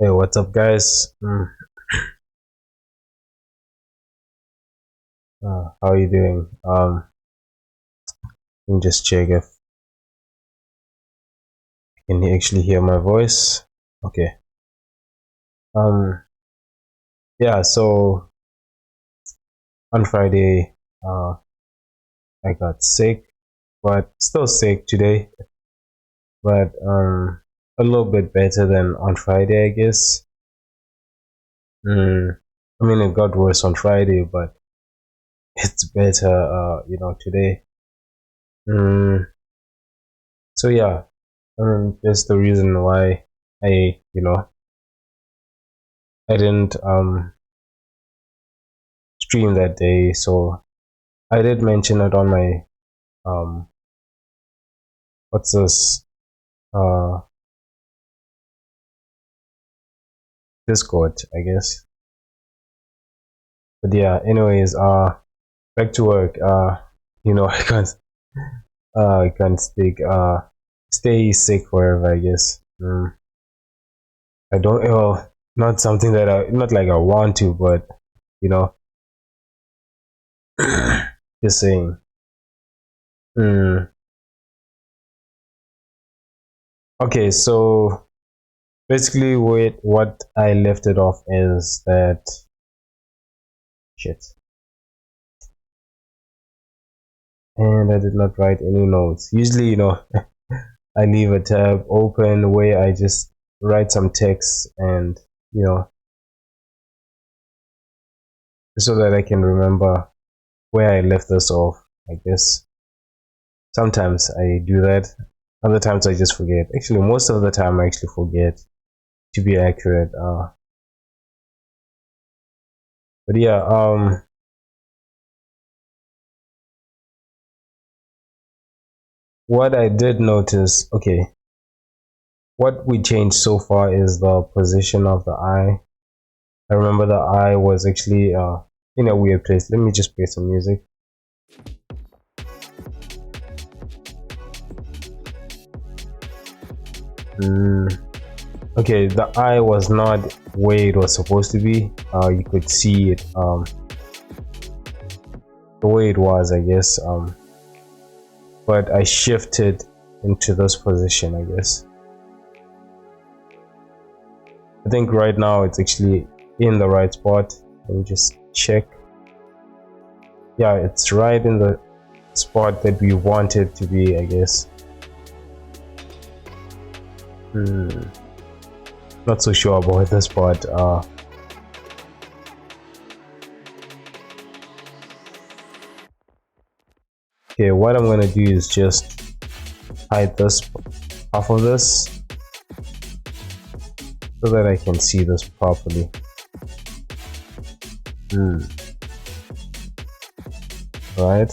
Hey, what's up, guys? How are you doing? Let me just check if you can actually hear my voice. Okay. Um, yeah. So on Friday, I got sick, but still sick today. But a little bit better than on Friday, I guess. Mm, I mean, it got worse on Friday, but it's better, today. Mm, so yeah, that's the reason why I didn't stream that day. So I did mention it on my um what's this uh Discord, I guess. But yeah, anyways, back to work. I can't stay sick forever, I guess. I don't well not something that I not like I want to, but you know, just saying. Mm, okay, so basically what I left it off is that shit. And I did not write any notes. Usually, I leave a tab open where I just write some text and, you know, so that I can remember where I left this off, I guess. Sometimes I do that. Other times I just forget. Actually, most of the time I actually forget, to be accurate. But yeah, what I did notice, okay, what we changed so far is the position of the eye. I remember the eye was actually in a weird place. Let me just play some music. Mm, okay, the eye was not where it was supposed to be. You could see it the way it was, I guess. But I shifted into this position, I guess. I think right now it's actually in the right spot. Let me just check. Yeah, it's right in the spot that we want it to be, I guess. Not so sure about this spot. Okay, what I'm gonna do is just hide this half of this so that I can see this properly. Right?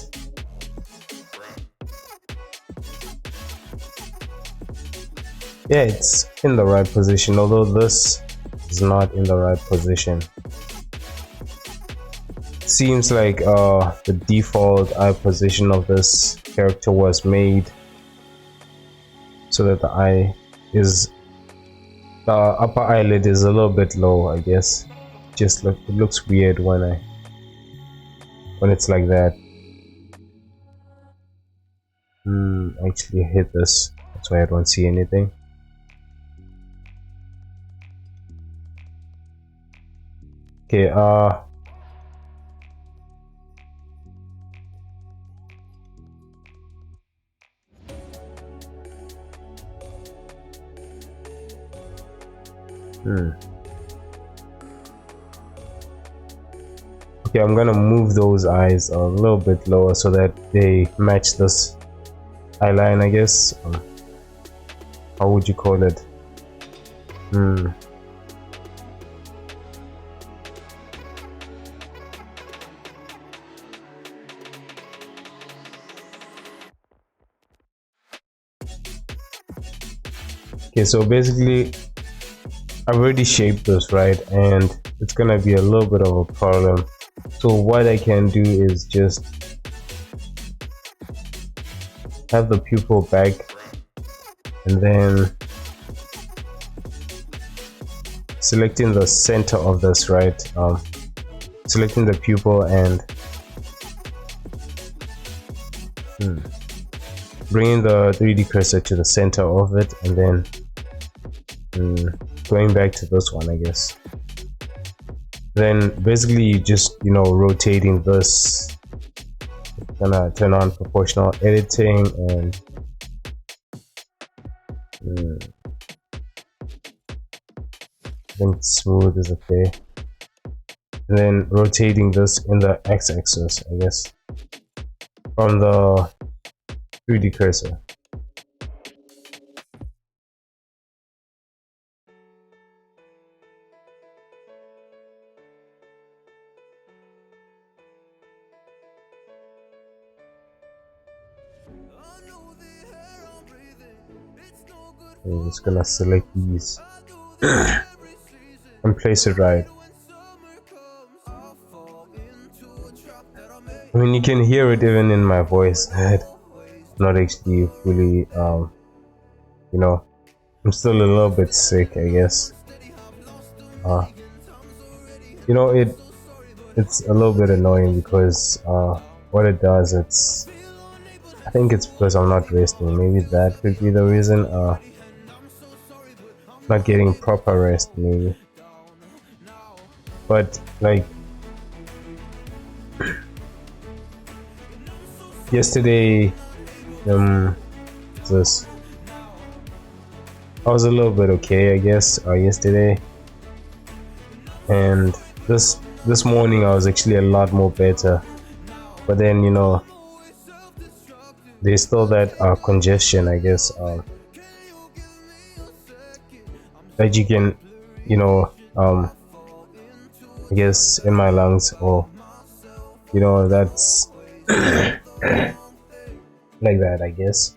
Yeah, it's in the right position, although this is not in the right position. Seems like the default eye position of this character was made so that the upper eyelid is a little bit low, I guess. It looks weird when it's like that. I actually hit this, that's why I don't see anything. Okay, okay, I'm gonna move those eyes a little bit lower so that they match this eye line, I guess. How would you call it? Okay, so basically I've already shaped this, right? And it's gonna be a little bit of a problem. So what I can do is just have the pupil back and then selecting the center of this, right? Selecting the pupil and bringing the 3D cursor to the center of it, and then going back to this one, I guess. Then basically just, you know, rotating this. Gonna turn on proportional editing and I think smooth is okay. And then rotating this in the x-axis, I guess, from the 3D cursor. I'm just gonna select these and place it right. I mean, you can hear it even in my voice. Not actually fully, you know, I'm still a little bit sick, I guess. You know, it's a little bit annoying because what it does, I think it's because I'm not resting. Maybe that could be the reason. Not getting proper rest, maybe. But like yesterday, this I was a little bit okay, I guess, yesterday, and this morning I was actually a lot more better. But then, you know, there's still that congestion, I guess, that you can, you know, I guess in my lungs, or you know, that's like that, I guess.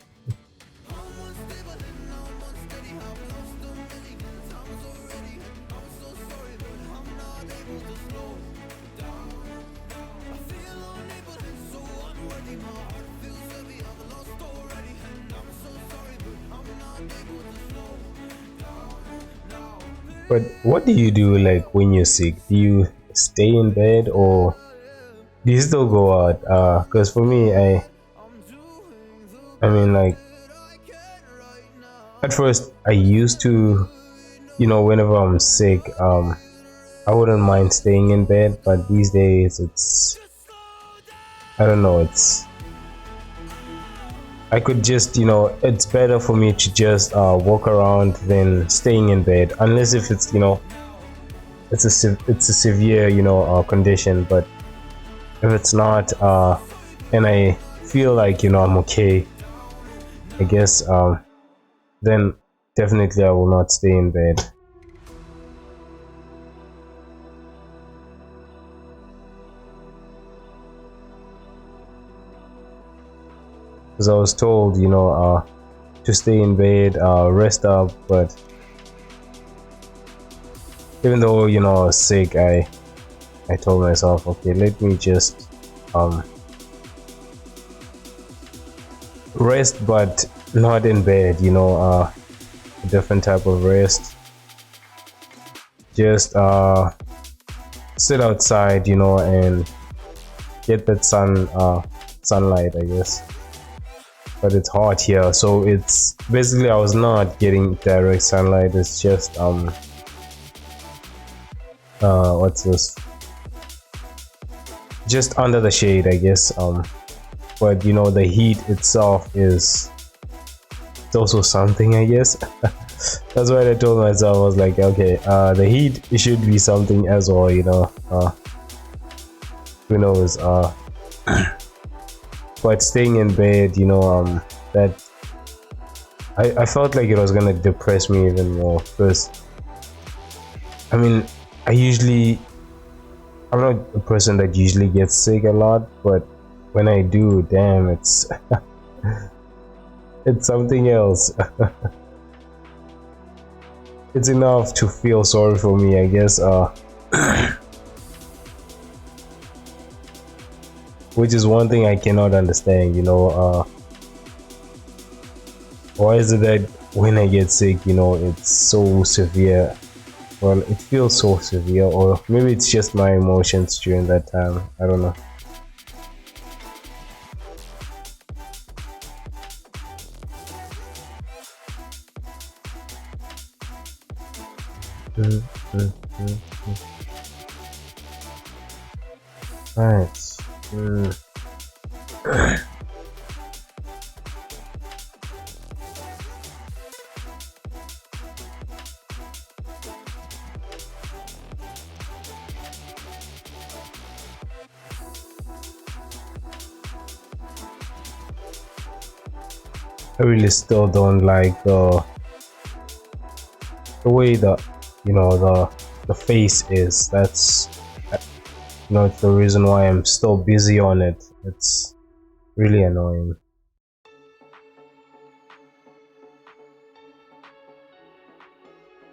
But what do you do, like, when you're sick? Do you stay in bed or do you still go out? Because for me, I mean, like, at first I used to, you know, whenever I'm sick, I wouldn't mind staying in bed, but these days I don't know, I could just, you know, it's better for me to just walk around than staying in bed, unless if it's, you know, it's a severe, you know, condition. But if it's not, and I feel like, you know, I'm okay, I guess, then definitely I will not stay in bed. Because I was told, you know, to stay in bed, rest up, but even though, you know, I was sick, I told myself, okay, let me just rest, but not in bed, you know, a different type of rest. Just sit outside, you know, and get that sunlight, I guess. But it's hot here, so it's basically I was not getting direct sunlight. It's just what's this, just under the shade, I guess. But you know, the heat itself it's also something, I guess. That's what I told myself. I was like, okay, the heat, it should be something as well, you know. Who knows, but staying in bed, you know, that I felt like it was gonna depress me even more, because I mean, I'm not a person that usually gets sick a lot, but when I do, damn, it's it's something else. It's enough to feel sorry for me, I guess. Which is one thing I cannot understand, you know. Why is it that when I get sick, you know, it's so severe, Well, it feels so severe, or maybe it's just my emotions during that time. I don't know. Mm, mm, mm, mm. Right. Mm. I really still don't like the way the face is. That's it's the reason why I'm still busy on it. It's really annoying.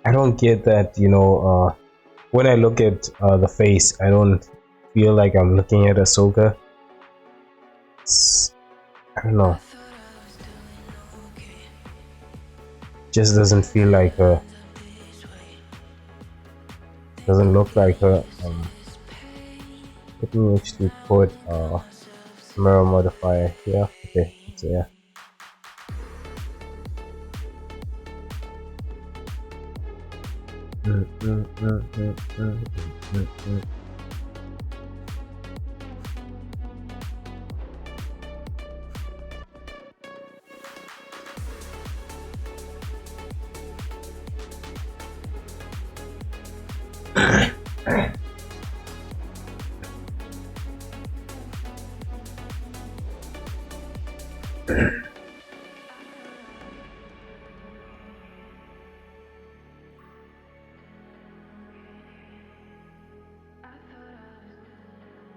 I don't get that, when I look at the face, I don't feel like I'm looking at Ahsoka. I don't know. Just doesn't feel like her. Doesn't look like her. Let me actually put mirror modifier here. Okay, so yeah. Mm, mm, mm, mm, mm, mm, mm.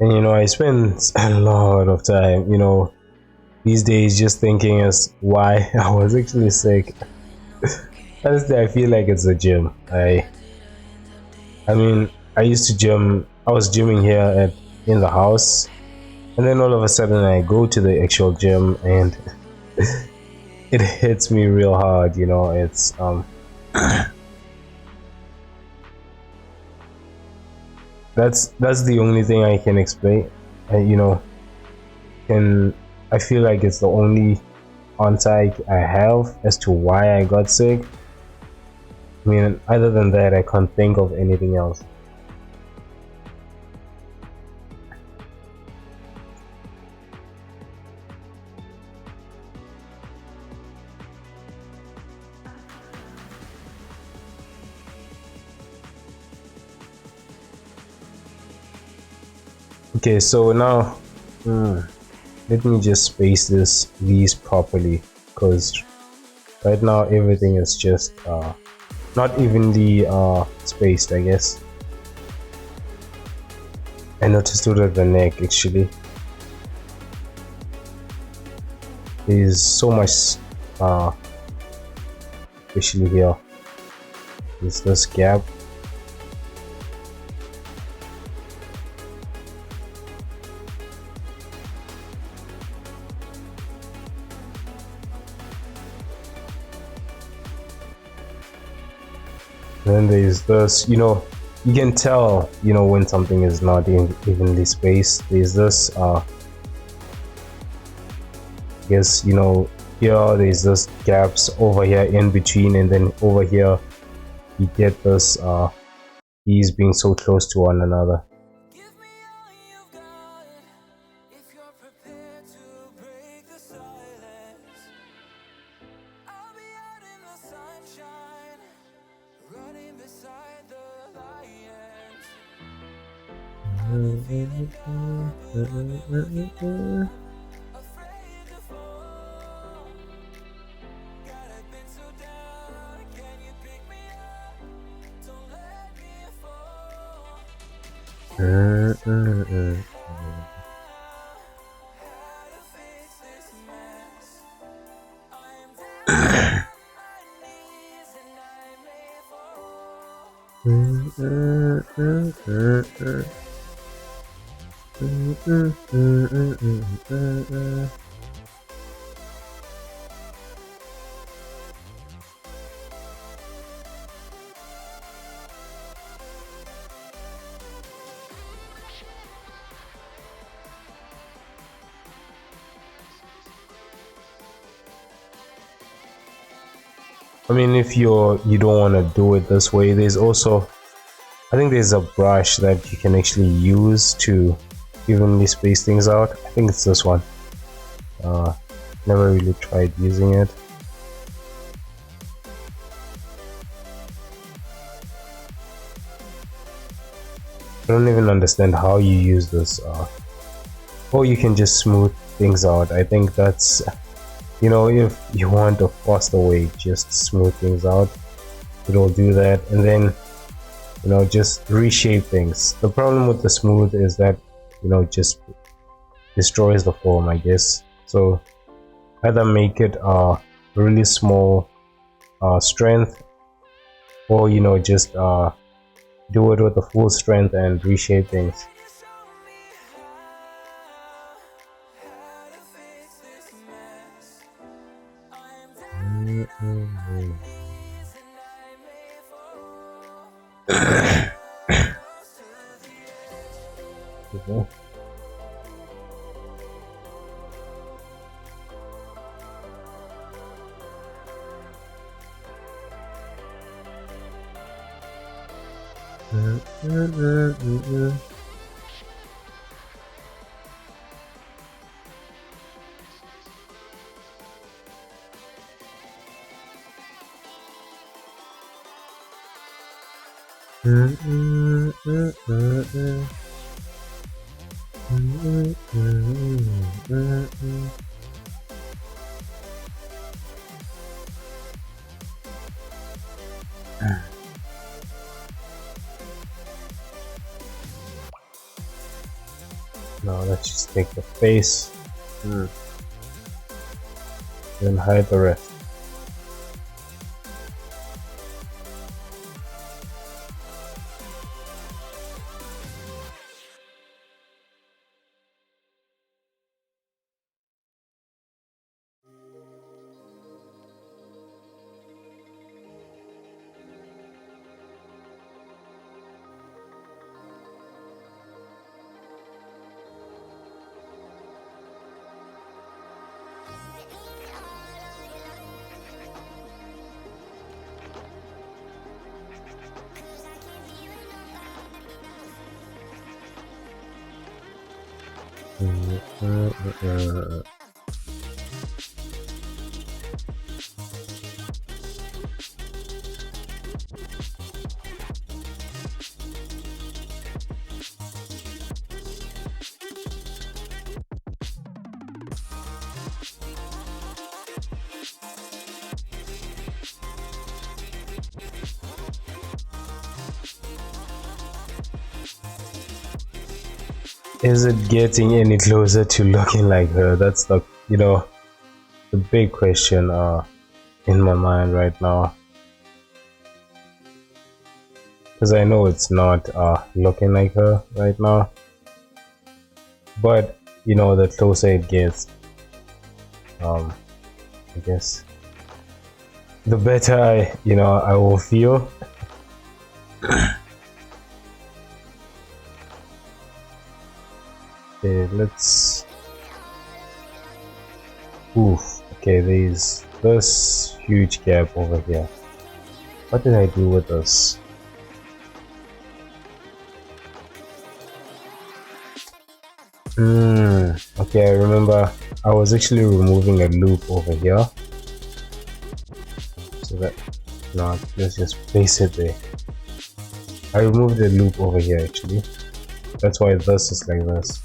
And I spend a lot of time, these days just thinking as why I was actually sick. Honestly, I feel like it's a gym. I mean, I used to gym. I was gymming here in the house, and then all of a sudden I go to the actual gym, and it hits me real hard. It's that's the only thing I can explain. And can I feel like it's the only answer I have as to why I got sick. I mean, other than that, I can't think of anything else. Okay, so now let me just space these properly, because right now everything is just not evenly spaced, I guess. I noticed it at the neck actually. There's so much especially here. There's this gap. Then there's this, you can tell, when something is not evenly spaced. There's this, I guess, here there's this gaps over here in between, and then over here you get this, these being so close to one another. I mean, if you don't want to do it this way, there's also, I think there's a brush that you can actually use to evenly space things out. I think it's this one. uh Never really tried using it. I don't even understand how you use this. Or you can just smooth things out. I think that's, if you want a faster way, just smooth things out. It'll do that, and then just reshape things. The problem with the smooth is that just destroys the form, I guess. So either make it really small strength, or just do it with the full strength and reshape things. Okay. Now let's just take the face, then hide the rest. Is it getting any closer to looking like her? That's the big question in my mind right now, because I know it's not looking like her right now, but the closer it gets, I guess the better I will feel. Okay, let's. Oof. Okay, there's this huge gap over here. What did I do with this? Okay, I remember I was actually removing a loop over here. So that, no, let's just place it there. I removed the loop over here actually. That's why this is like this.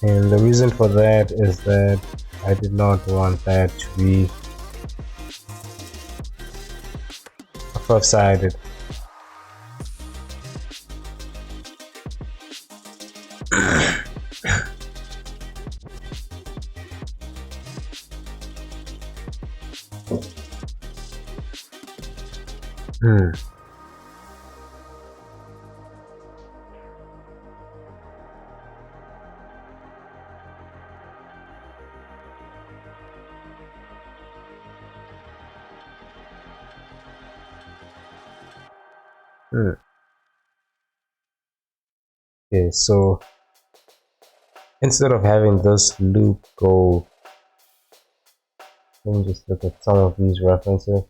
And the reason for that is that I did not want that to be lopsided. Okay, so instead of having this loop go Let me just look at some of these references.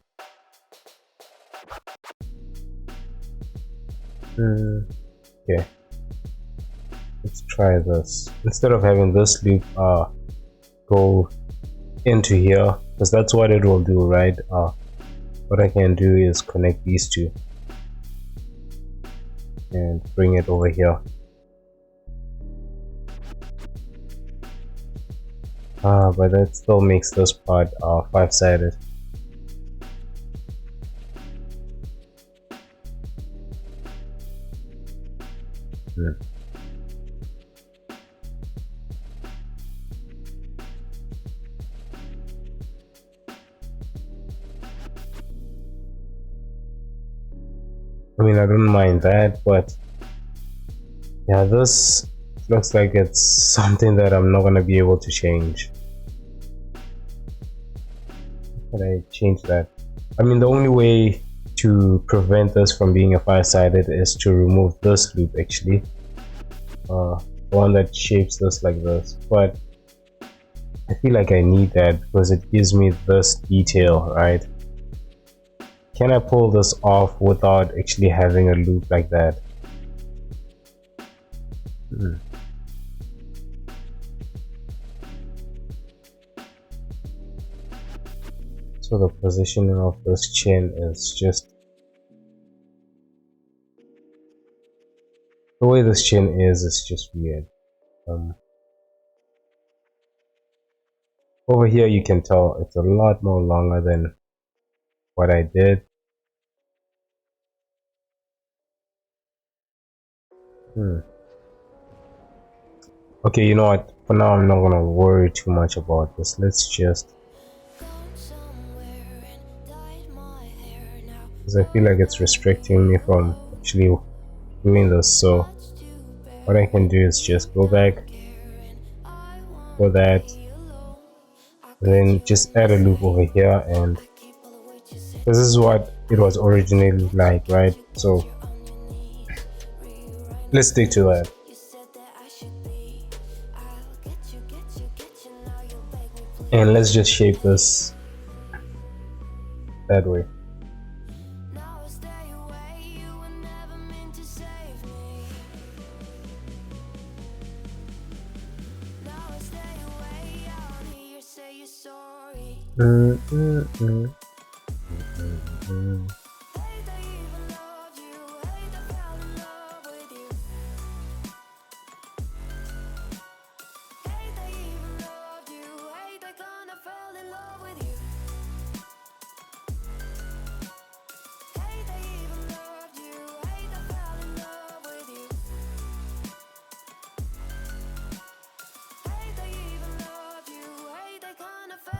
Okay, let's try this. Instead of having this loop go into here, because that's what it will do, right? What I can do is connect these two and bring it over here. But that still makes this part 5-sided. I mean, I don't mind that, but yeah, this looks like it's something that I'm not gonna be able to change. How can I change that? I mean, the only way to prevent this from being a 5-sided is to remove this loop, actually. The one that shapes this like this, but I feel like I need that because it gives me this detail, right? Can I pull this off without actually having a loop like that? So the positioning of this chin is just the way this chin is just weird. Over here you can tell it's a lot more longer than what I did. Okay, you know what? For now, I'm not gonna worry too much about this. Let's just, because I feel like it's restricting me from actually doing this. So what I can do is just go back for that, then just add a loop over here, and this is what it was originally like, right? So let's stick to that. And let's just shape this that way.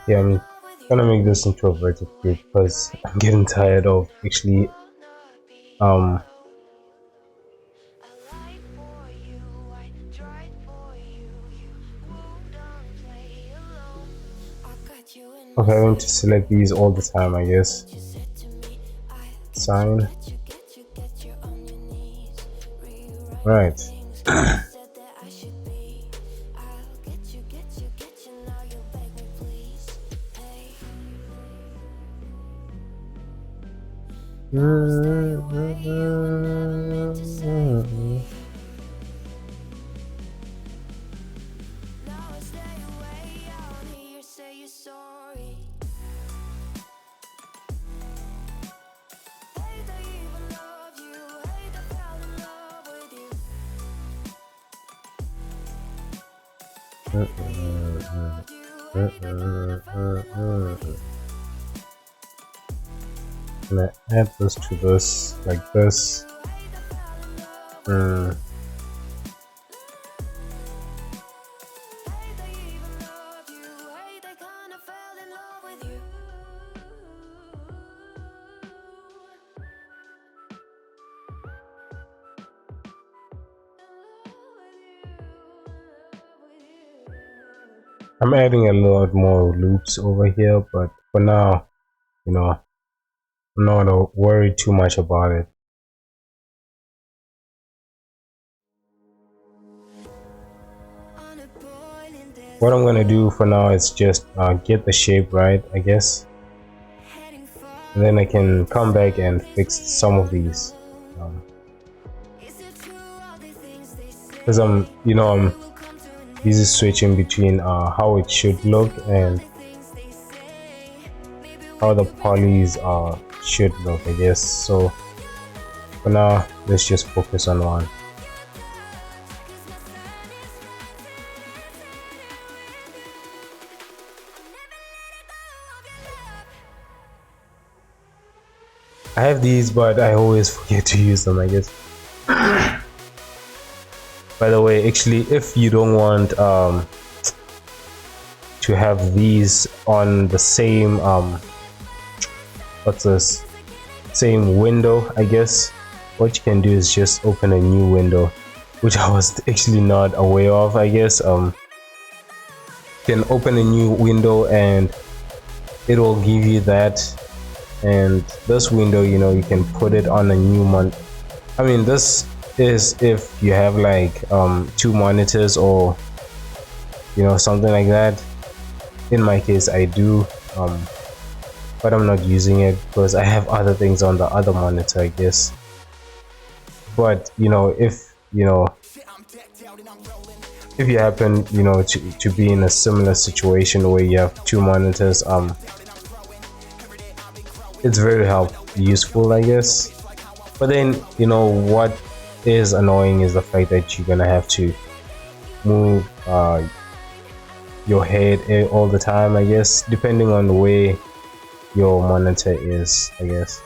Yeah, I'm gonna make this into a vertic group because I'm getting tired of actually of having to select these all the time, I guess. Sign. Right. And I add this to this like this. I'm adding a lot more loops over here, but for now, you know, I'm not gonna worry too much about it. what I'm gonna do for now is just get the shape right, I guess, and then I can come back and fix some of these, because I'm busy switching between how it should look and how the polys should look, I guess. So for now, let's just focus on one. I have these, but I always forget to use them, I guess. By the way, actually, if you don't want to have these on the same what's this, same window, I guess, what you can do is just open a new window, which I was actually not aware of, I guess. You can open a new window and it will give you that, and this window, you can put it on a new I mean, this is if you have like 2 monitors or something like that. In my case, I do, but I'm not using it because I have other things on the other monitor, I guess. But if if you happen to be in a similar situation where you have 2 monitors, it's very useful, I guess. But then what is annoying is the fact that you're gonna have to move your head all the time, I guess, depending on where your monitor is, I guess.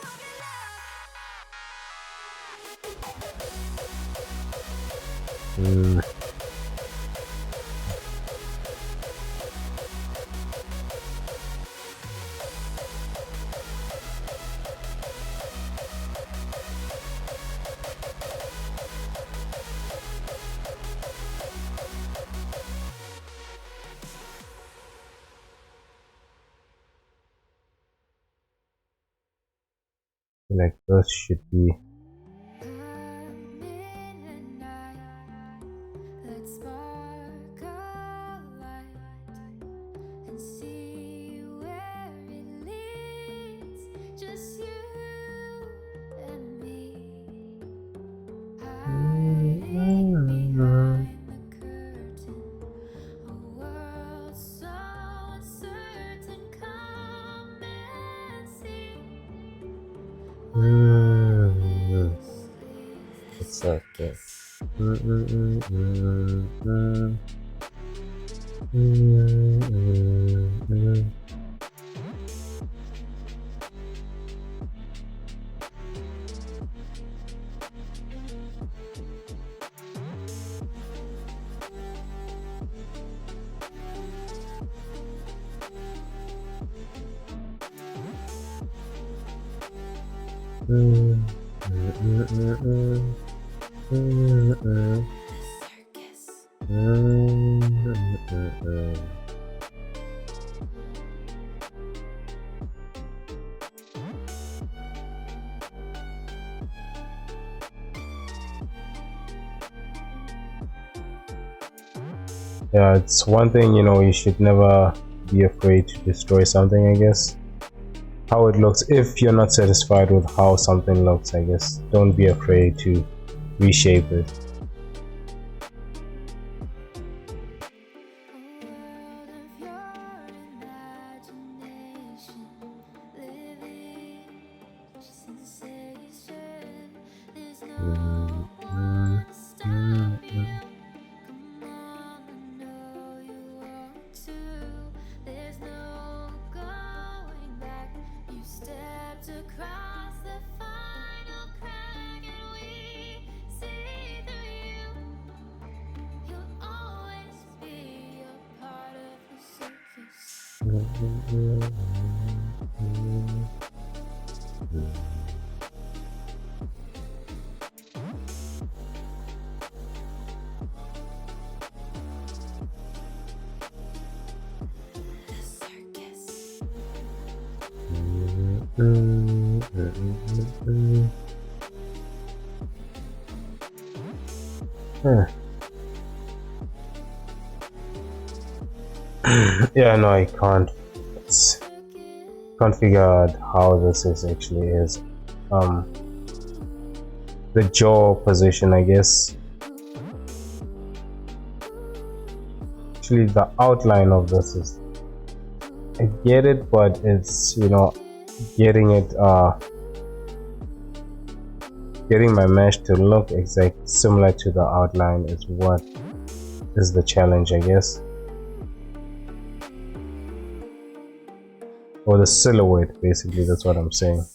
Like this should be it's okay. Yeah, it's one thing, you should never be afraid to destroy something, I guess. How it looks, if you're not satisfied with how something looks, I guess, don't be afraid to reshape it. Yeah, no, I can't figure out how this is actually is. Um, the jaw position, I guess. Actually, the outline of this is, I get it, but it's, getting it, getting my mesh to look exact similar to the outline is what is the challenge, I guess. Or the silhouette, basically, that's what I'm saying.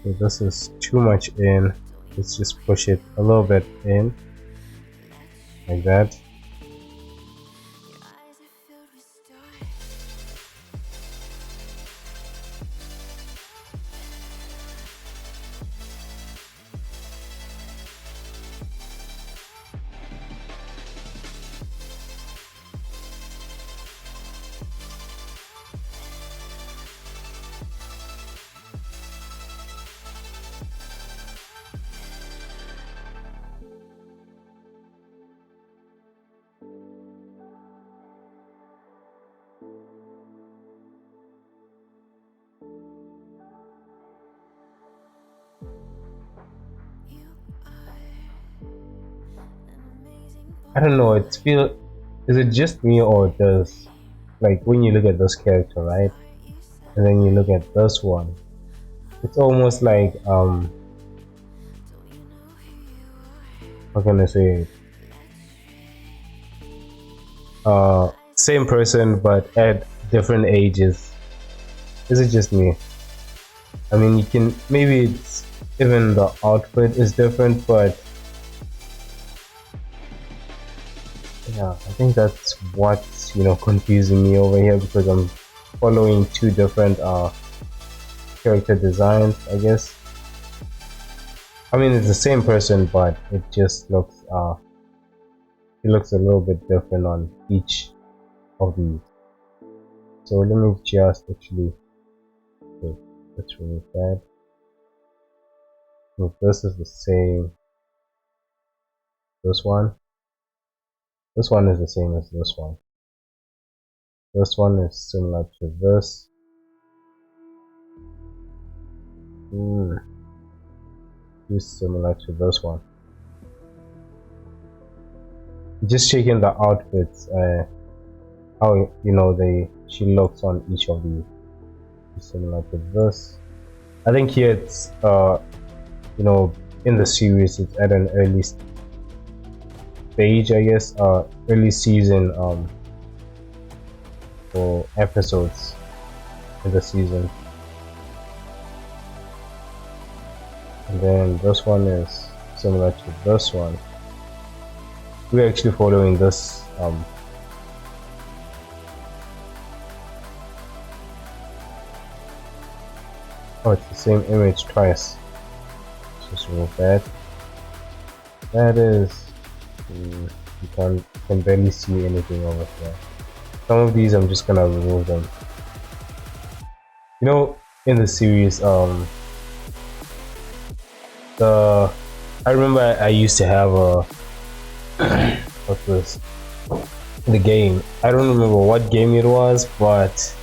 So this is too much in. Let's just push it a little bit in, like that. I don't know, is it just me, or does, like, when you look at this character, right, and then you look at this one, it's almost like, how can I say it? Same person but at different ages. Is it just me? I mean, you can, maybe it's even the outfit is different, but yeah, I think that's what's confusing me over here, because I'm following two different character designs, I guess. I mean, it's the same person, but it just looks it looks a little bit different on each of these. So let me just actually, okay, let's remove that. If this is the same, this one is the same as this one. This one is similar to this. Is similar to this one. Just checking the outfits, how she looks on each of these. It's similar to this. I think here it's in the series it's at an early stage, I guess, early season or episodes in the season. And then this one is similar to this one. We're actually following this oh, it's the same image twice. Let's just remove that. That is, you can barely see anything over here. Some of these I'm just gonna remove them. In the series, I remember I used to have a what was the game? I don't remember what game it was, but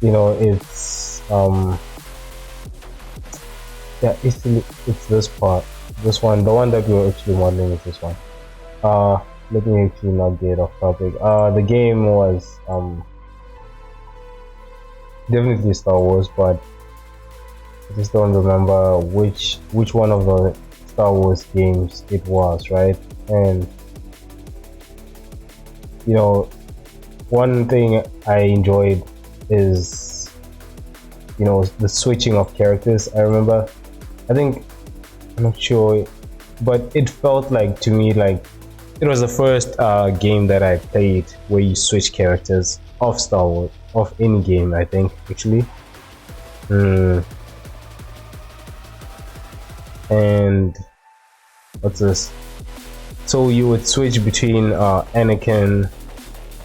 it's yeah, it's this part, this one, the one that we're actually modeling is this one. Let me actually not get off topic. The game was definitely Star Wars, but I just don't remember which one of the Star Wars games it was, right? And one thing I enjoyed is the switching of characters. I remember, I'm not sure, but it felt like to me like It was the first game that I played where you switch characters of Star Wars, of any game, I think, actually. Mm, and what's this? So you would switch between Anakin,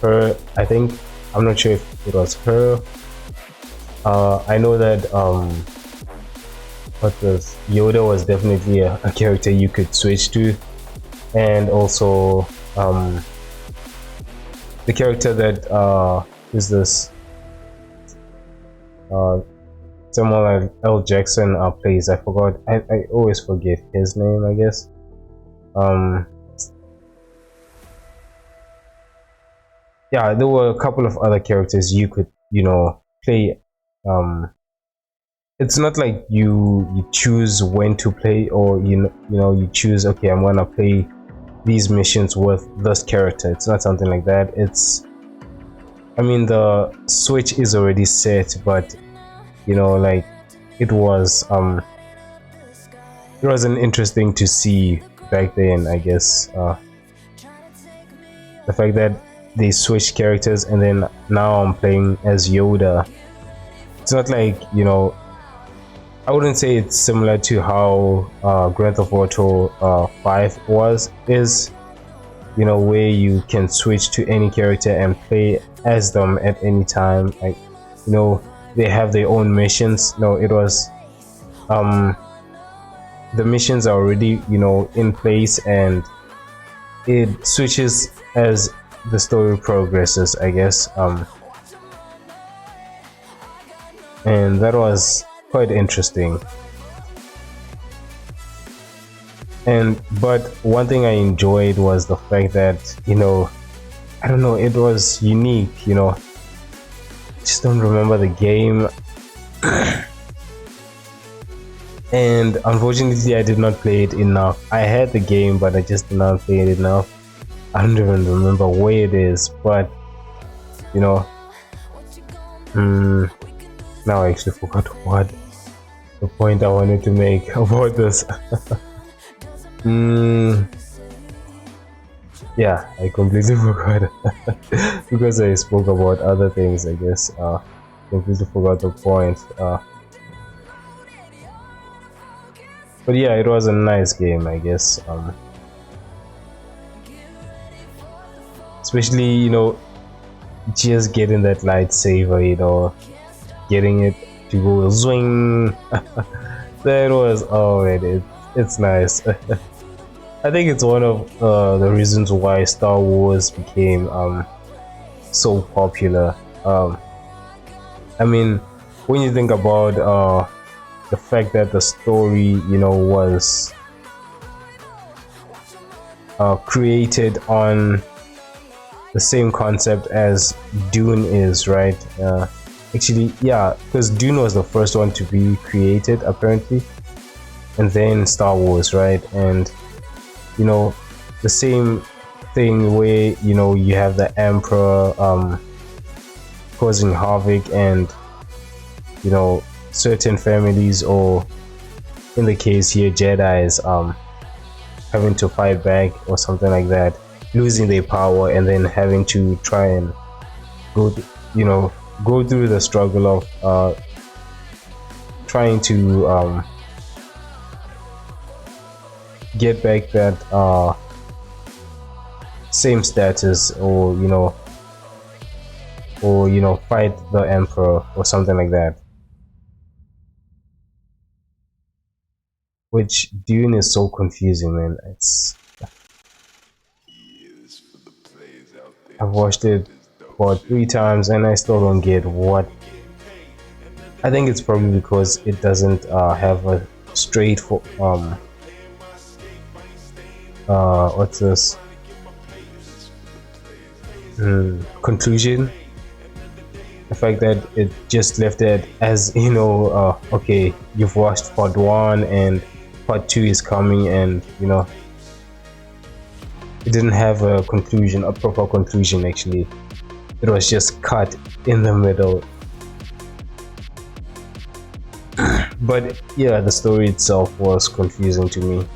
her, I think. I'm not sure if it was her. I know that what was Yoda was definitely a character you could switch to, and also the character that is this uh, Samuel L. Jackson plays. I forgot. I always forget his name. I guess. Um, yeah, there were a couple of other characters you could, play. It's not like you choose when to play, or you choose, okay, I'm gonna play these missions with this character. It's not something like that. I mean, the switch is already set, but like it wasn't interesting to see back then, I guess. The fact that they switched characters and then now I'm playing as Yoda. It's not like, I wouldn't say it's similar to how Grand Theft Auto 5 is, where you can switch to any character and play as them at any time. Like, they have their own missions. No, it was the missions are already, in place, and it switches as the story progresses, I guess. And that was quite interesting. But one thing I enjoyed was the fact that, I don't know, it was unique, just don't remember the game. And unfortunately I did not play it enough. I had the game, but I just did not play it enough. I don't even remember where it is, but now I actually forgot what the point I wanted to make about this. Yeah, I completely forgot. Because I spoke about other things, I guess. Completely forgot the point. But yeah, it was a nice game, I guess. Especially, just getting that lightsaber, getting it to go swing. That was, oh man, it's nice. I think it's one of the reasons why Star Wars became so popular. I mean, when you think about the fact that the story, was created on the same concept as Dune is, right? Actually, yeah, because Dune was the first one to be created, apparently, and then Star Wars, right? And the same thing where you have the Emperor causing havoc, and certain families, or in the case here Jedi's, having to fight back or something like that, losing their power, and then having to try and go through the struggle of trying to get back that same status, or fight the Emperor or something like that. Which Dune is so confusing, man. I've watched it about 3 times and I still don't get what. I think it's probably because it doesn't have a straight what's this conclusion. The fact that it just left it as okay, you've watched part 1 and part 2 is coming, and it didn't have a conclusion, a proper conclusion. Actually, it was just cut in the middle. But yeah, the story itself was confusing to me.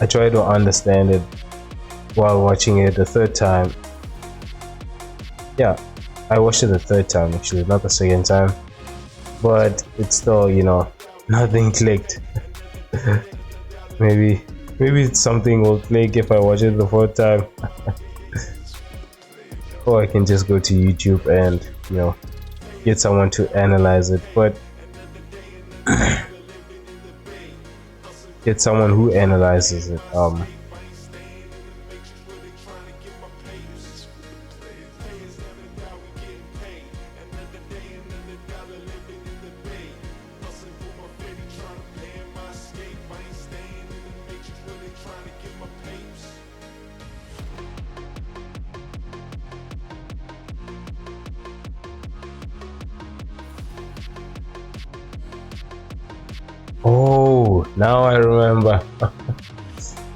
I try to understand it while watching it the third time. Yeah, I watched it the third time actually, not the second time. But it's still, nothing clicked. maybe maybe something will click if I watch it the fourth time. Or I can just go to YouTube and, get someone to analyze it. But get someone who analyzes it. Oh, now I remember.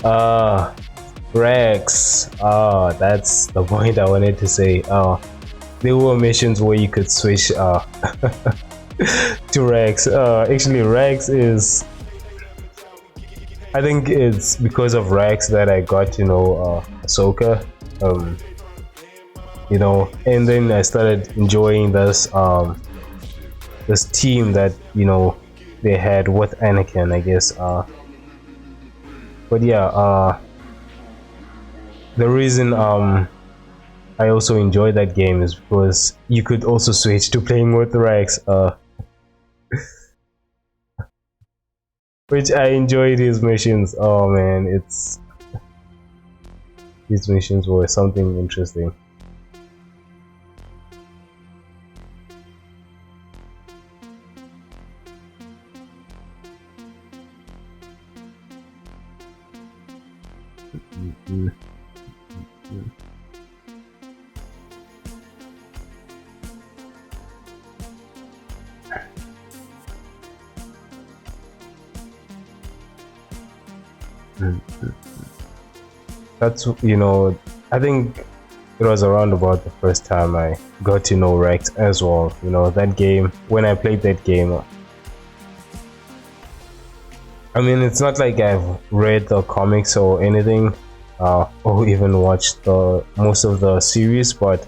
uh Rex. That's the point I wanted to say. There were missions where you could switch to Rex. Actually, Rex is. I think it's because of Rex that I got to know Ahsoka. And then I started enjoying this team that they had with Anakin, I guess. But yeah, the reason I also enjoyed that game is because you could also switch to playing with Rex, which I enjoyed his missions. Oh man, his missions were something interesting. That's I think it was around about the first time I got to know Rex as well. That game, when I played that game, I mean, it's not like I've read the comics or anything, or even watched the most of the series, but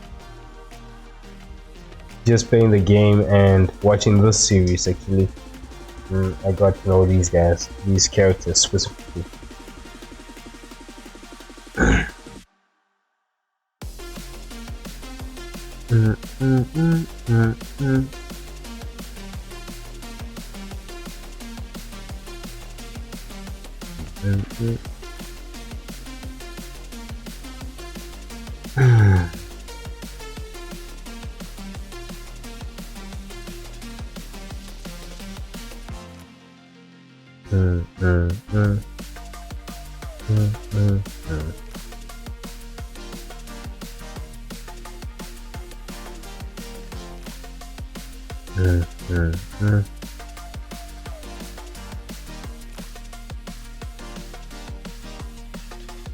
just playing the game and watching this series actually, I got to know these guys, these characters specifically.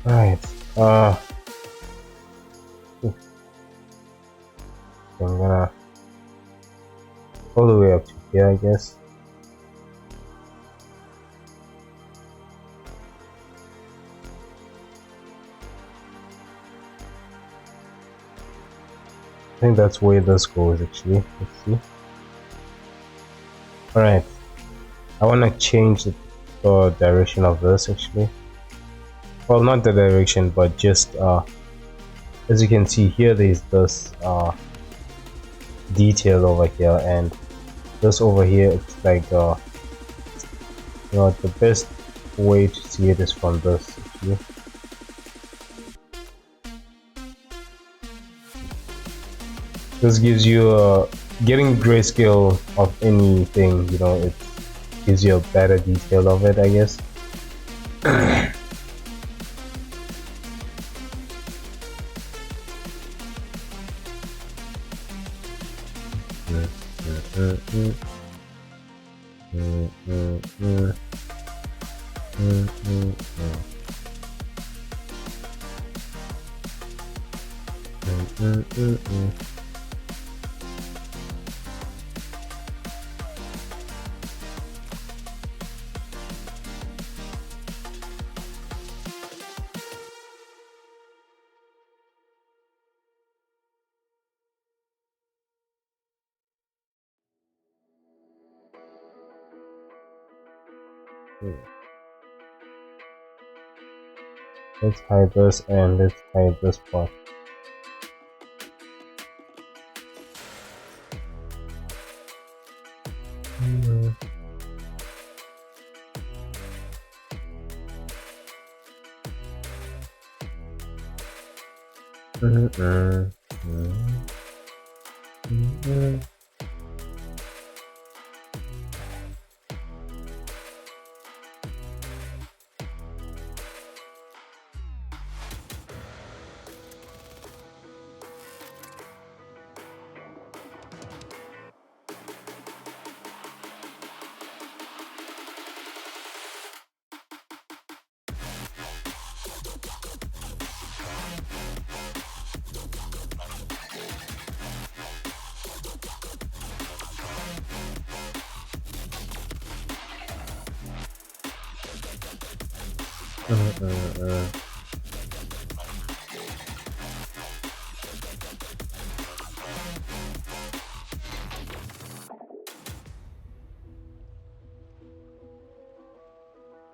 Right. I'm gonna all the way up to here, I guess. I think that's where this goes actually. Let's see. Alright. I wanna change the direction of this actually. Well, not the direction, but just as you can see here, there's this detail over here, and this over here, it's like the best way to see it is from this actually. This gives you getting grayscale of anything, it gives you a better detail of it, I guess. Let's hide this and let's hide this part.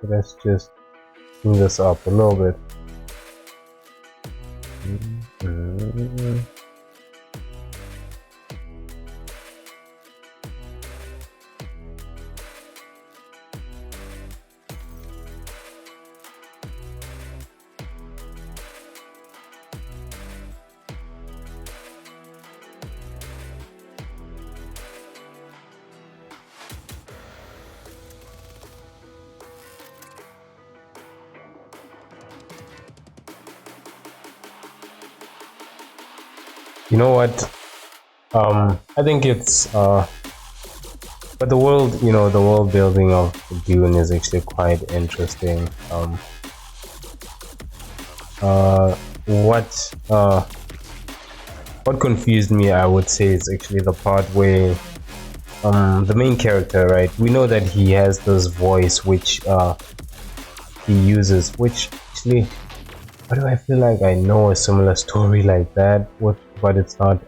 Let's just clean this up a little bit. You know what? I think it's but the world, the world building of Dune is actually quite interesting. What confused me, I would say, is actually the part where the main character, right? We know that he has this voice which he uses, which actually, why do I feel like I know a similar story like that? But it's not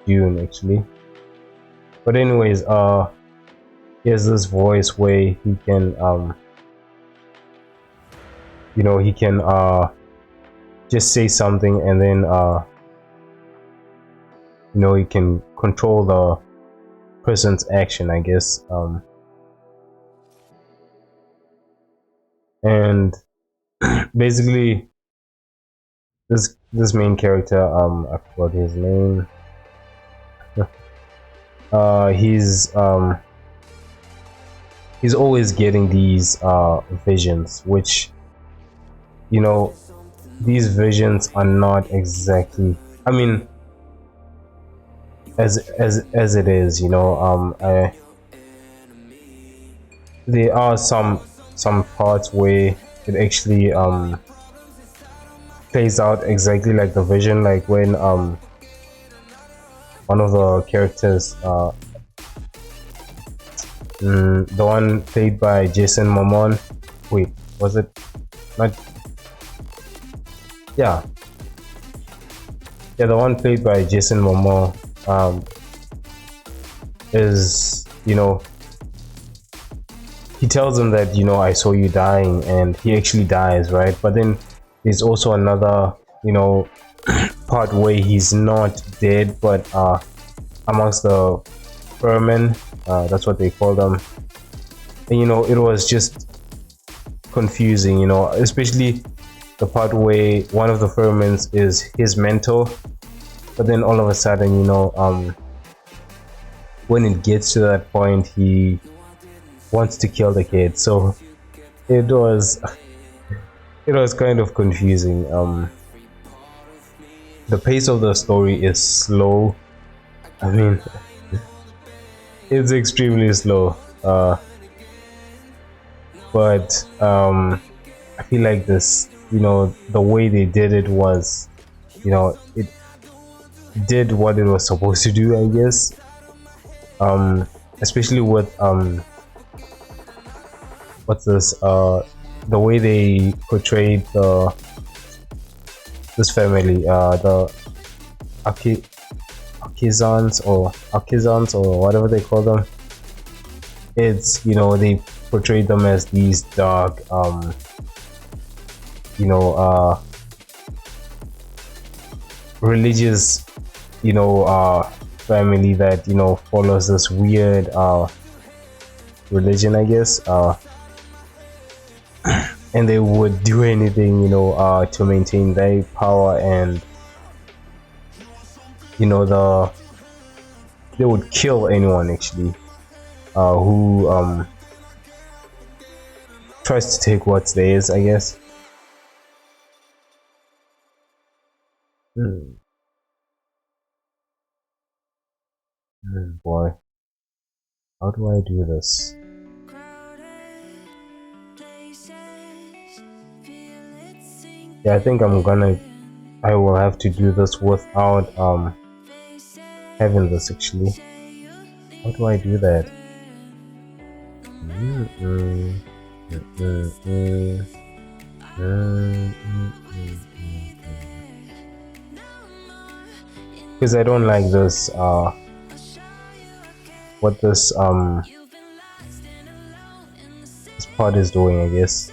Dune actually. But anyways, he has this voice where he can he can just say something and then he can control the person's action, I guess. And basically this main character, I forgot his name. He's always getting these visions, which these visions are not exactly, I mean, as it is, there are some parts where it actually plays out exactly like the vision, like when one of the characters, the one played by Jason Momoa, wait, was it not? Yeah, the one played by Jason Momoa is, he tells him that, I saw you dying, and he actually dies, right? But then there's also another, part where he's not dead, but amongst the vermin, that's what they call them. And it was just confusing, especially the part where one of the vermin is his mentor, but then all of a sudden, when it gets to that point, he wants to kill the kid. So it was kind of confusing. The pace of the story is slow. I mean, it's extremely slow. But I feel like this, the way they did it was, it did what it was supposed to do, I guess. Especially with what's this? The way they portrayed this family, the Akizans or whatever they call them. It's, they portray them as these dark, you know, religious, family that follows this weird religion, I guess, and they would do anything, to maintain their power, and they would kill anyone actually who tries to take what's theirs, I guess. Hmm. Boy, how do I do this? Yeah, I think I will have to do this without having this actually. How do I do that? Because I don't like this what this part is doing, I guess.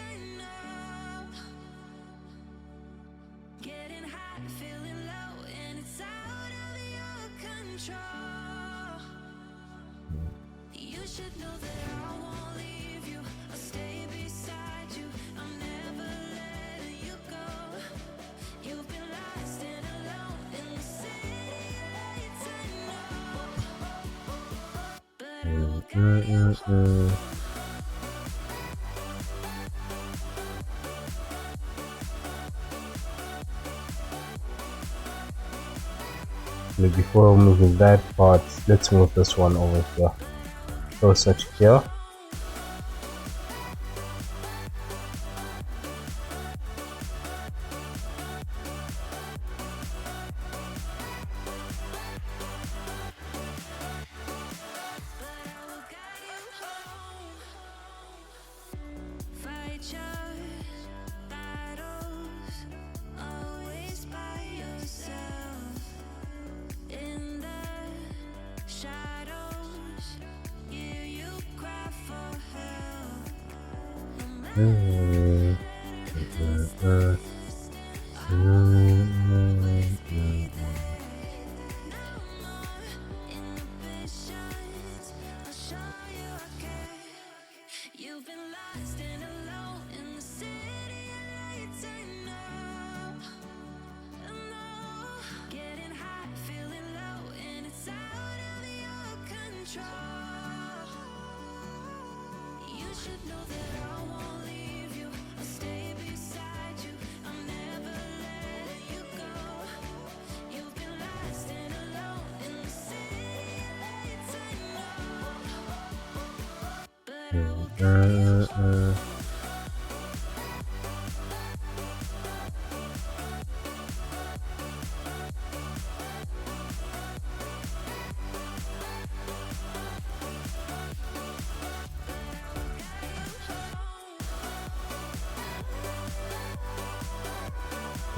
Before moving that part, let's move this one over here. So such here.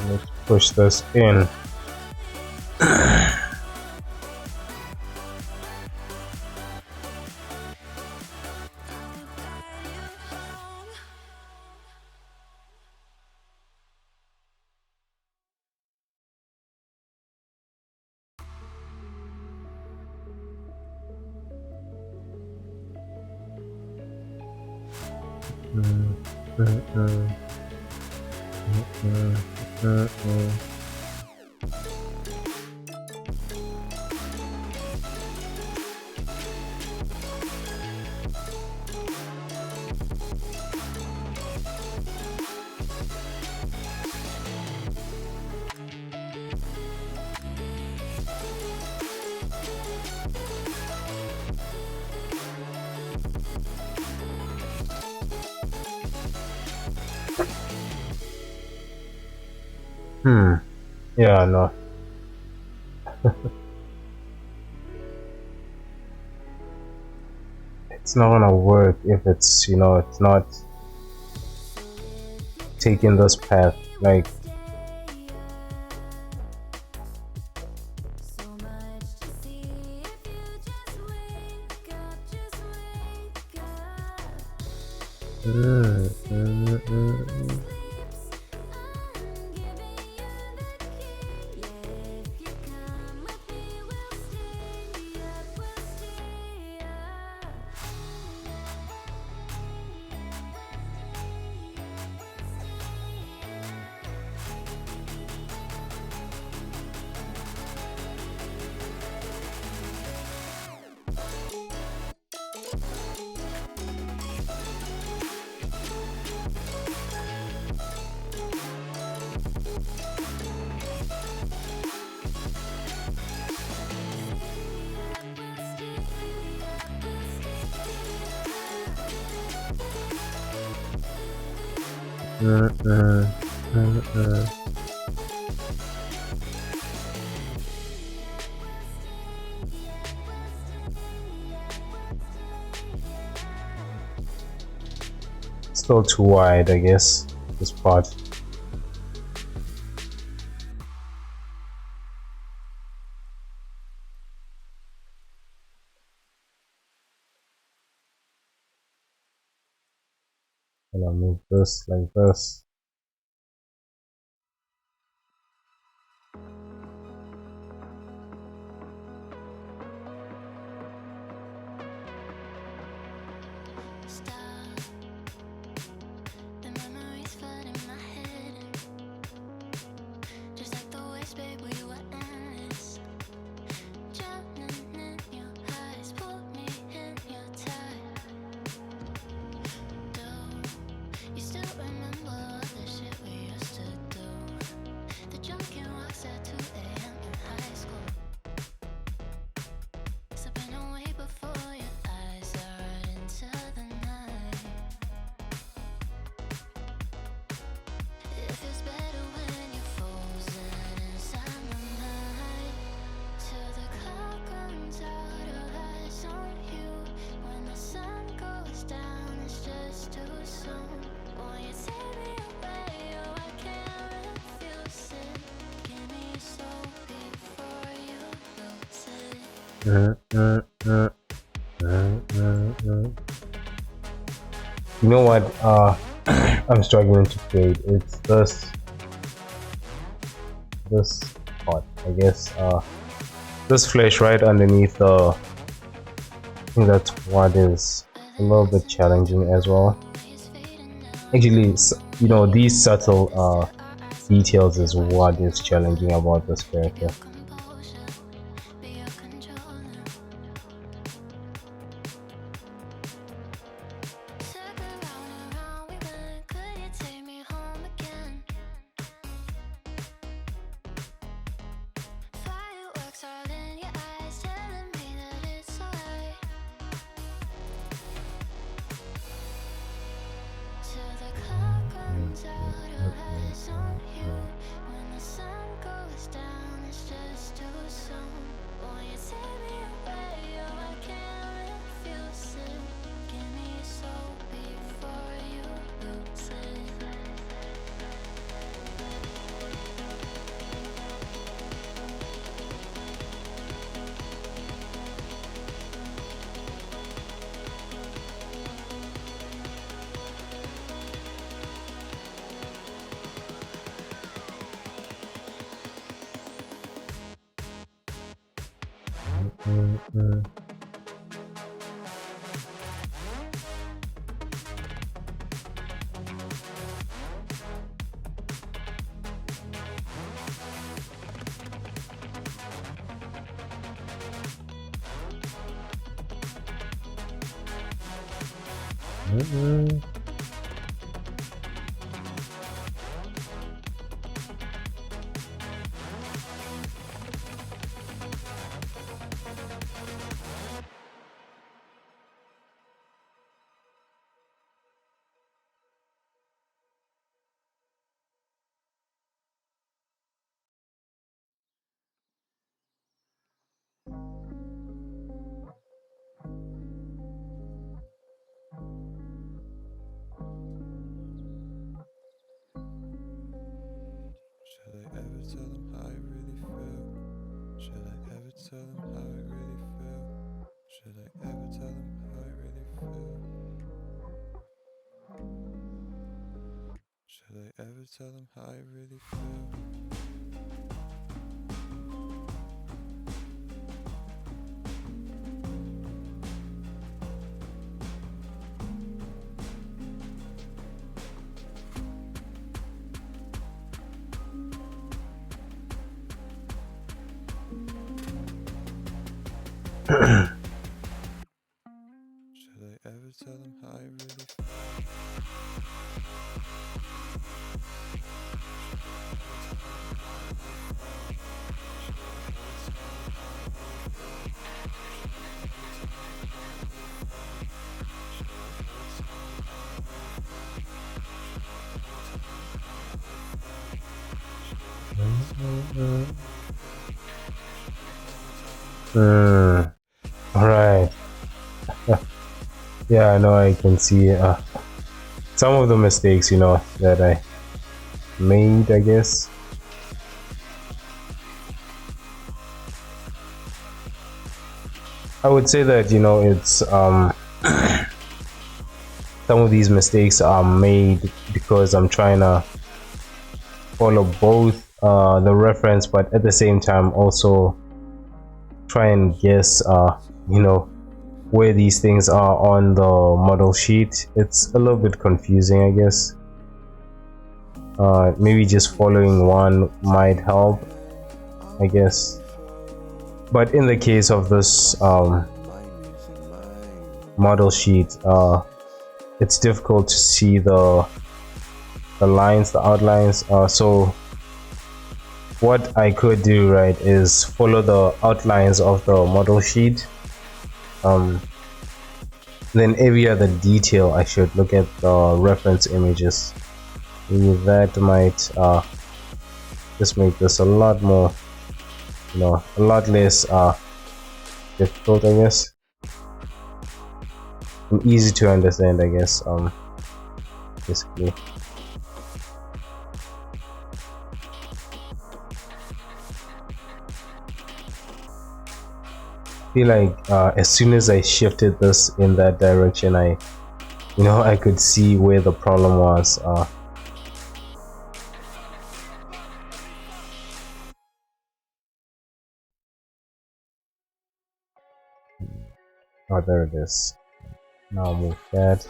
Let's push this in. Yeah, no. It's not gonna work if it's it's not taking this path. Like, Mm, mm, mm. Mm, mm, mm, mm. Still too wide, I guess, this part. And I'll move this like this. Mm, mm, mm, mm, mm, mm. You know what? I'm struggling to create. It's this part, I guess. This flesh right underneath the. I think that's what is a little bit challenging as well. Actually, you know, these subtle details is what is challenging about this character. Mm, mm, mm, mm. tell them how I really feel. Should I ever tell them how I really feel? All right. Yeah, I know. I can see some of the mistakes, that I made, I guess. I would say that, it's some of these mistakes are made because I'm trying to follow both the reference, but at the same time also try and guess, where these things are on the model sheet. It's a little bit confusing, I guess. Maybe just following one might help, I guess. But in the case of this model sheet, it's difficult to see the lines, the outlines. So what I could do, right, is follow the outlines of the model sheet. Then every other detail I should look at the reference images. Maybe that might just make this a lot more, a lot less difficult, I guess, and easy to understand, I guess. Basically. I feel like as soon as I shifted this in that direction, I could see where the problem was. Oh, there it is. Now move that.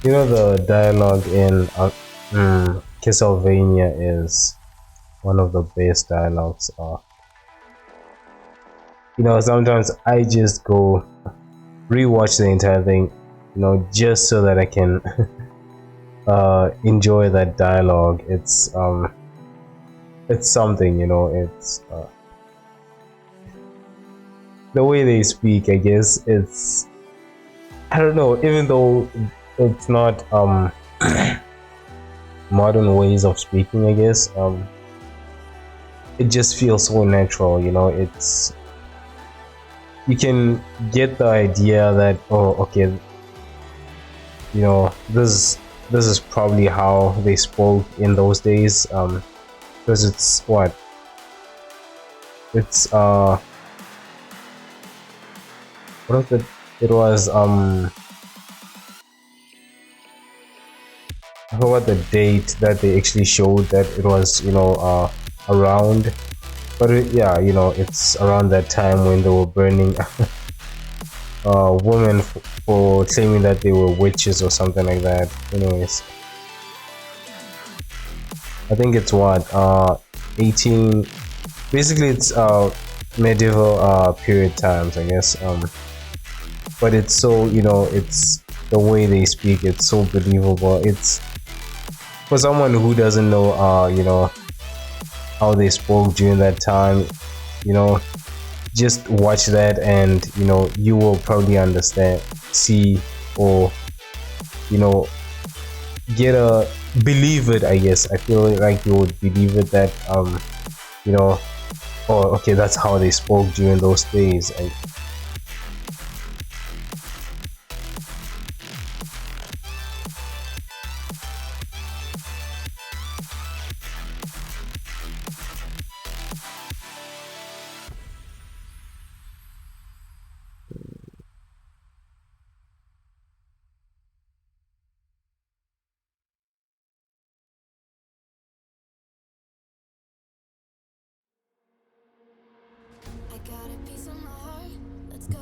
You know, the dialogue in Castlevania is one of the best dialogues. You know, sometimes I just go rewatch the entire thing, you know, just so that I can enjoy that dialogue. It's something, you know. It's the way they speak. I guess it's, I don't know. Even though it's not modern ways of speaking, I guess it just feels so natural. You know, it's, you can get the idea that, oh, okay, you know, this is probably how they spoke in those days, because it's what, it's what was it, it was I forgot the date that they actually showed that it was, you know, around, but yeah, you know, it's around that time when they were burning women for claiming that they were witches or something like that. Anyways, I think it's what, 18, basically it's medieval period times, I guess, but it's so, you know, it's the way they speak, it's so believable. It's for someone who doesn't know, you know, how they spoke during that time, you know, just watch that and, you know, you will probably understand, see, or, you know, get a, believe it. I guess I feel like you would believe it that you know, oh, okay, that's how they spoke during those days.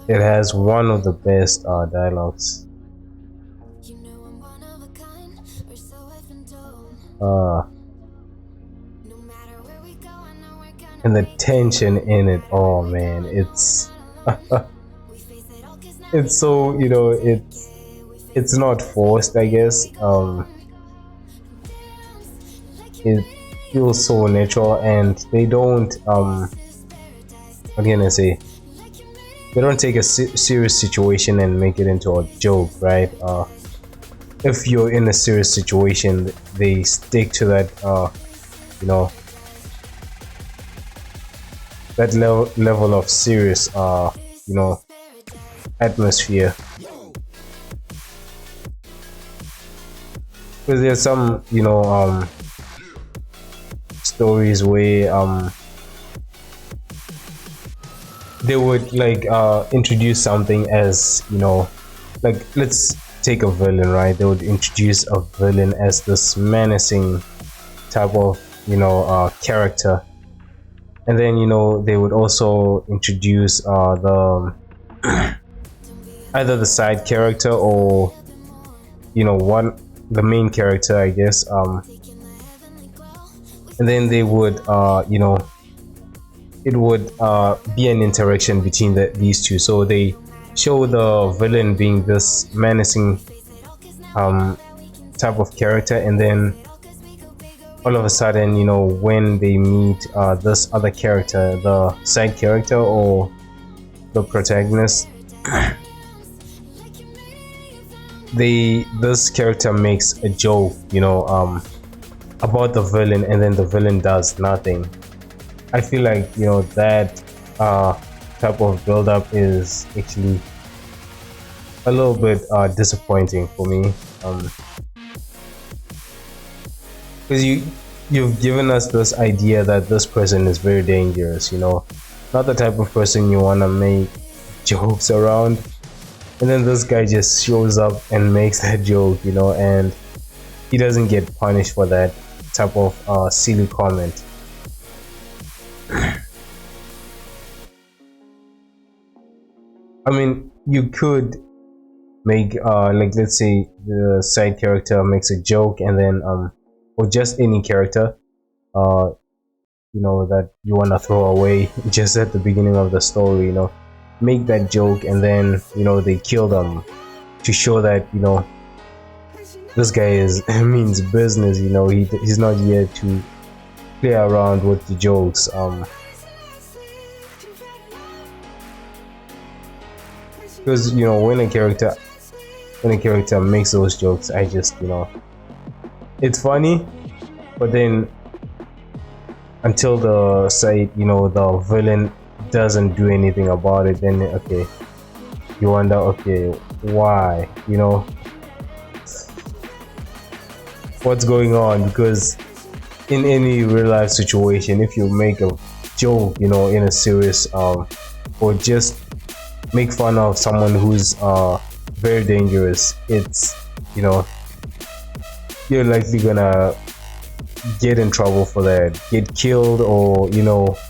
It has one of the best dialogues. Uh, and the tension in it, oh man, it's it's so, you know, it's not forced, I guess. It feels so natural, and they don't what can I say, they don't take a serious situation and make it into a joke, right? If you're in a serious situation, they stick to that you know, that level of serious you know, atmosphere. Because there's some, you know, stories where they would like introduce something as, you know, like, let's take a villain, right? They would introduce a villain as this menacing type of, you know, character, and then, you know, they would also introduce the either the side character or, you know, one the main character, I guess. And then they would, it would be an interaction between these two. So they show the villain being this menacing um, type of character, and then all of a sudden, when they meet this other character, the side character or the protagonist, this character makes a joke, about the villain, and then the villain does nothing. I feel like that type of build up is actually a little bit disappointing for me, because you've given us this idea that this person is very dangerous, not the type of person you want to make jokes around, and then this guy just shows up and makes that joke, and he doesn't get punished for that type of silly comment. I mean, you could make like, let's say the side character makes a joke, and then or just any character that you want to throw away just at the beginning of the story, make that joke, and then they kill them to show that this guy means business. He's not here to play around with the jokes. Because when a character makes those jokes, I just it's funny, but then until the side the villain doesn't do anything about it, then okay, you wonder, okay, why, what's going on? Because in any real life situation, if you make a joke in a serious or just make fun of someone who's very dangerous, it's you're likely gonna get in trouble for that, get killed, or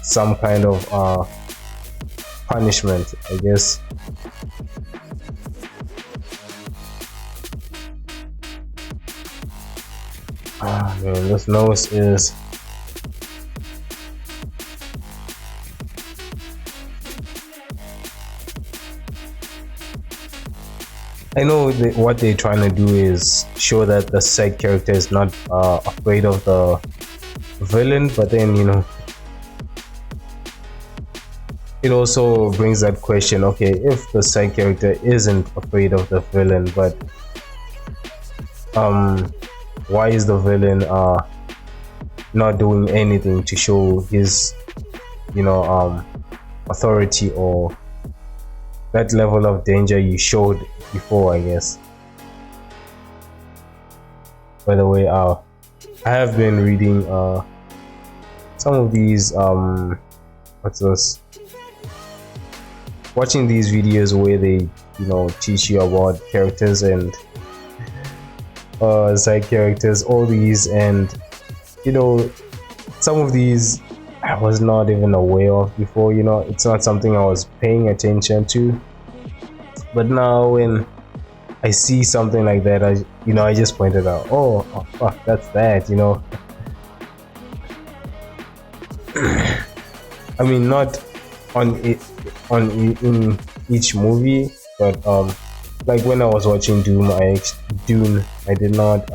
some kind of punishment, I guess. Ah man, this nose is I know what they're trying to do is show that the side character is not afraid of the villain, but then it also brings that question, okay, if the side character isn't afraid of the villain, but why is the villain not doing anything to show his authority or that level of danger you showed before, I guess. By the way, I have been reading some of these what's this, watching these videos where they teach you about characters and side characters, all these, and some of these I was not even aware of before. It's not something I was paying attention to, but now when I see something like that, I just pointed out, oh fuck, that's that. I mean, not in each movie, but like when I was watching Dune, I did not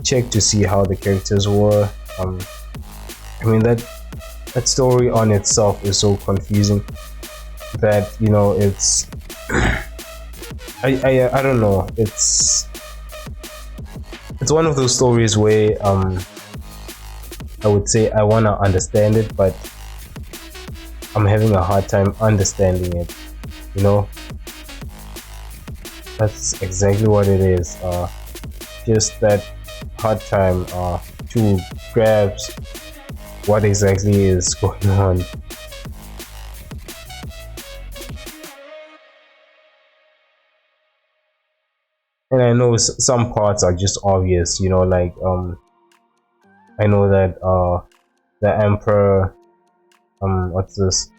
check to see how the characters were. I mean, that story on itself is so confusing that it's I don't know, it's one of those stories where I would say I want to understand it, but I'm having a hard time understanding it. That's exactly what it is. Just that hard time to grasp what exactly is going on. And I know some parts are just obvious, like I know that the emperor what's this,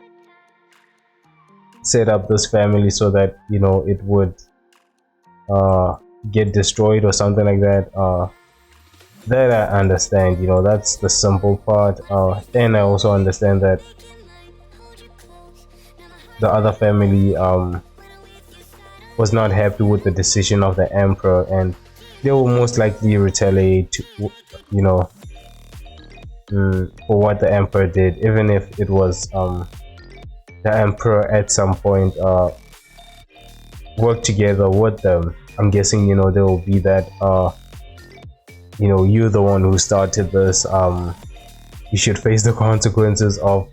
set up this family so that it would get destroyed or something like that. That I understand, that's the simple part. And I also understand that the other family was not happy with the decision of the emperor, and they will most likely retaliate, you know, for what the emperor did, even if it was the emperor at some point worked together with them. I'm guessing, there will be that you're the one who started this. You should face the consequences of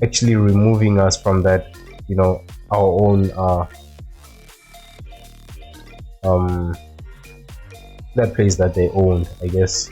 actually removing us from that, our own um that place that they owned, I guess.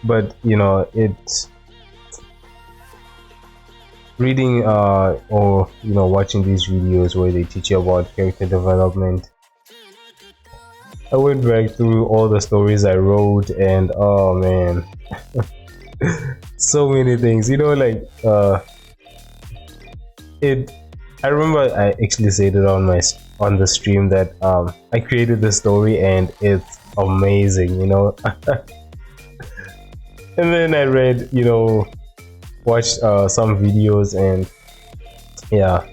But it's reading or watching these videos where they teach you about character development. I went back through all the stories I wrote, and oh man, so many things, like it I remember I actually said it on the stream that I created the story and it's amazing, and then I read, watched some videos, and yeah.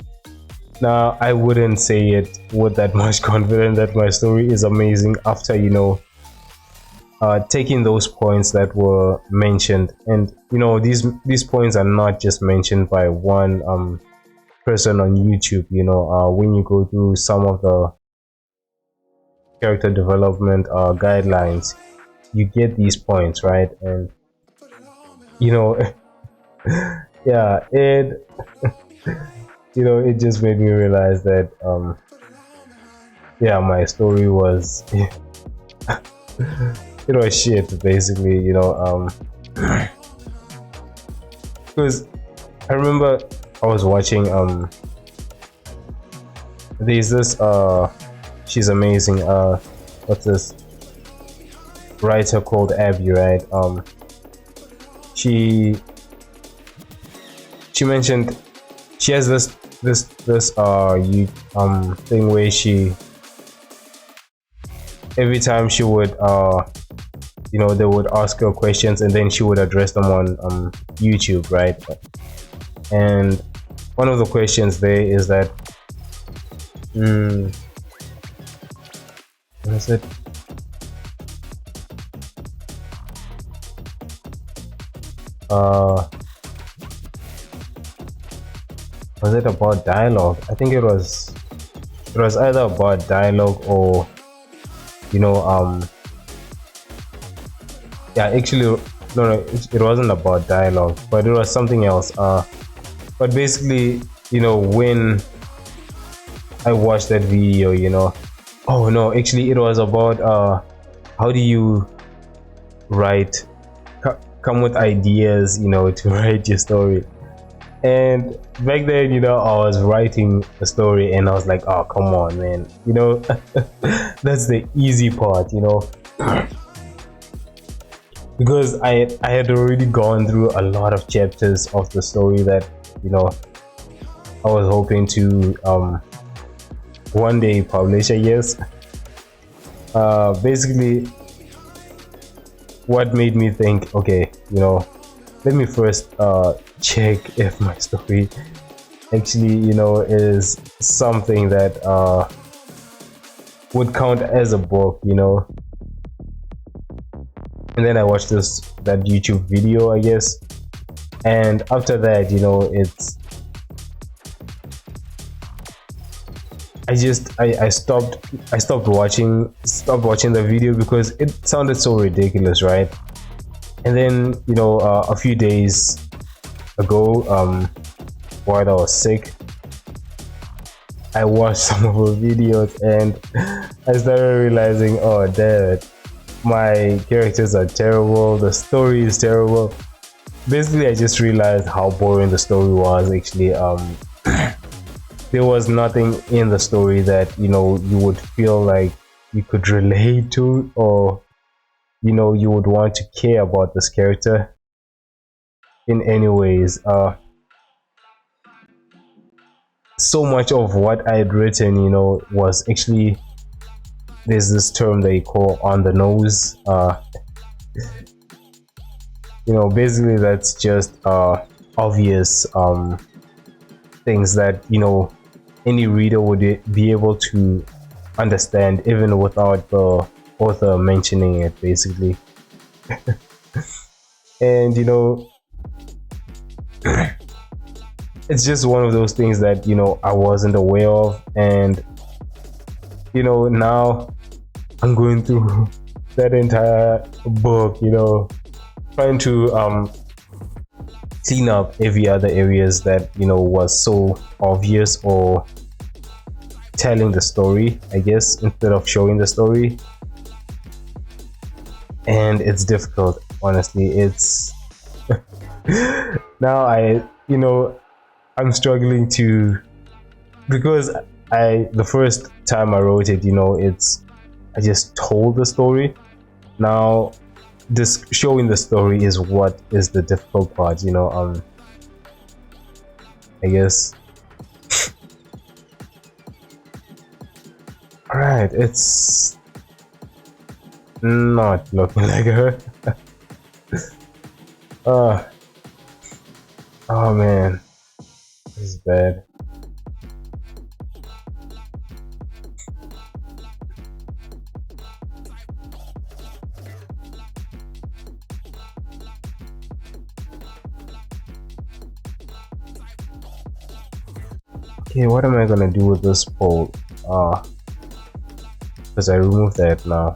Now I wouldn't say it with that much confidence that my story is amazing after taking those points that were mentioned, and these points are not just mentioned by one person on YouTube. When you go through some of the character development guidelines, you get these points, right? And yeah, it it just made me realize that yeah, my story was shit, basically. Because I remember I was watching there's this she's amazing, what's this writer called Abby, right? She mentioned she has this thing where she, every time she would they would ask her questions and then she would address them on YouTube, right? And one of the questions there is that what is it? Was it about dialogue? I think it was either about dialogue or yeah, actually no, it wasn't about dialogue, but it was something else. But basically, when I watched that video, oh no, actually it was about how do you write, come with ideas, to write your story. And back then, I was writing a story and I was like, oh, come on, man. That's the easy part, because I had already gone through a lot of chapters of the story that, I was hoping to one day publish, I guess. Basically, what made me think, okay, let me first check if my story actually is something that would count as a book, and then I watched that YouTube video, I guess, and after that, it's I stopped watching the video because it sounded so ridiculous, right? And then a few days ago, while I was sick, I watched some of the videos and I started realizing, oh damn it, my characters are terrible, the story is terrible. basically, I just realized how boring the story was. Actually, there was nothing in the story that you would feel like you could relate to, or you would want to care about this character in any ways. So much of what I had written, was actually, there's this term they call on the nose. Basically that's just obvious things that any reader would be able to understand even without the author mentioning it, basically. And it's just one of those things that I wasn't aware of, and now I'm going through that entire book, trying to clean up every other areas that was so obvious, or telling the story, I guess, instead of showing the story. And it's difficult, honestly. It's now I'm struggling to, because the first time I wrote it, I just told the story. Now this showing the story is what is the difficult part, I guess. All right, it's not looking like her. uh oh man, this is bad. Okay, what am I gonna do with this poll? Because I removed that now.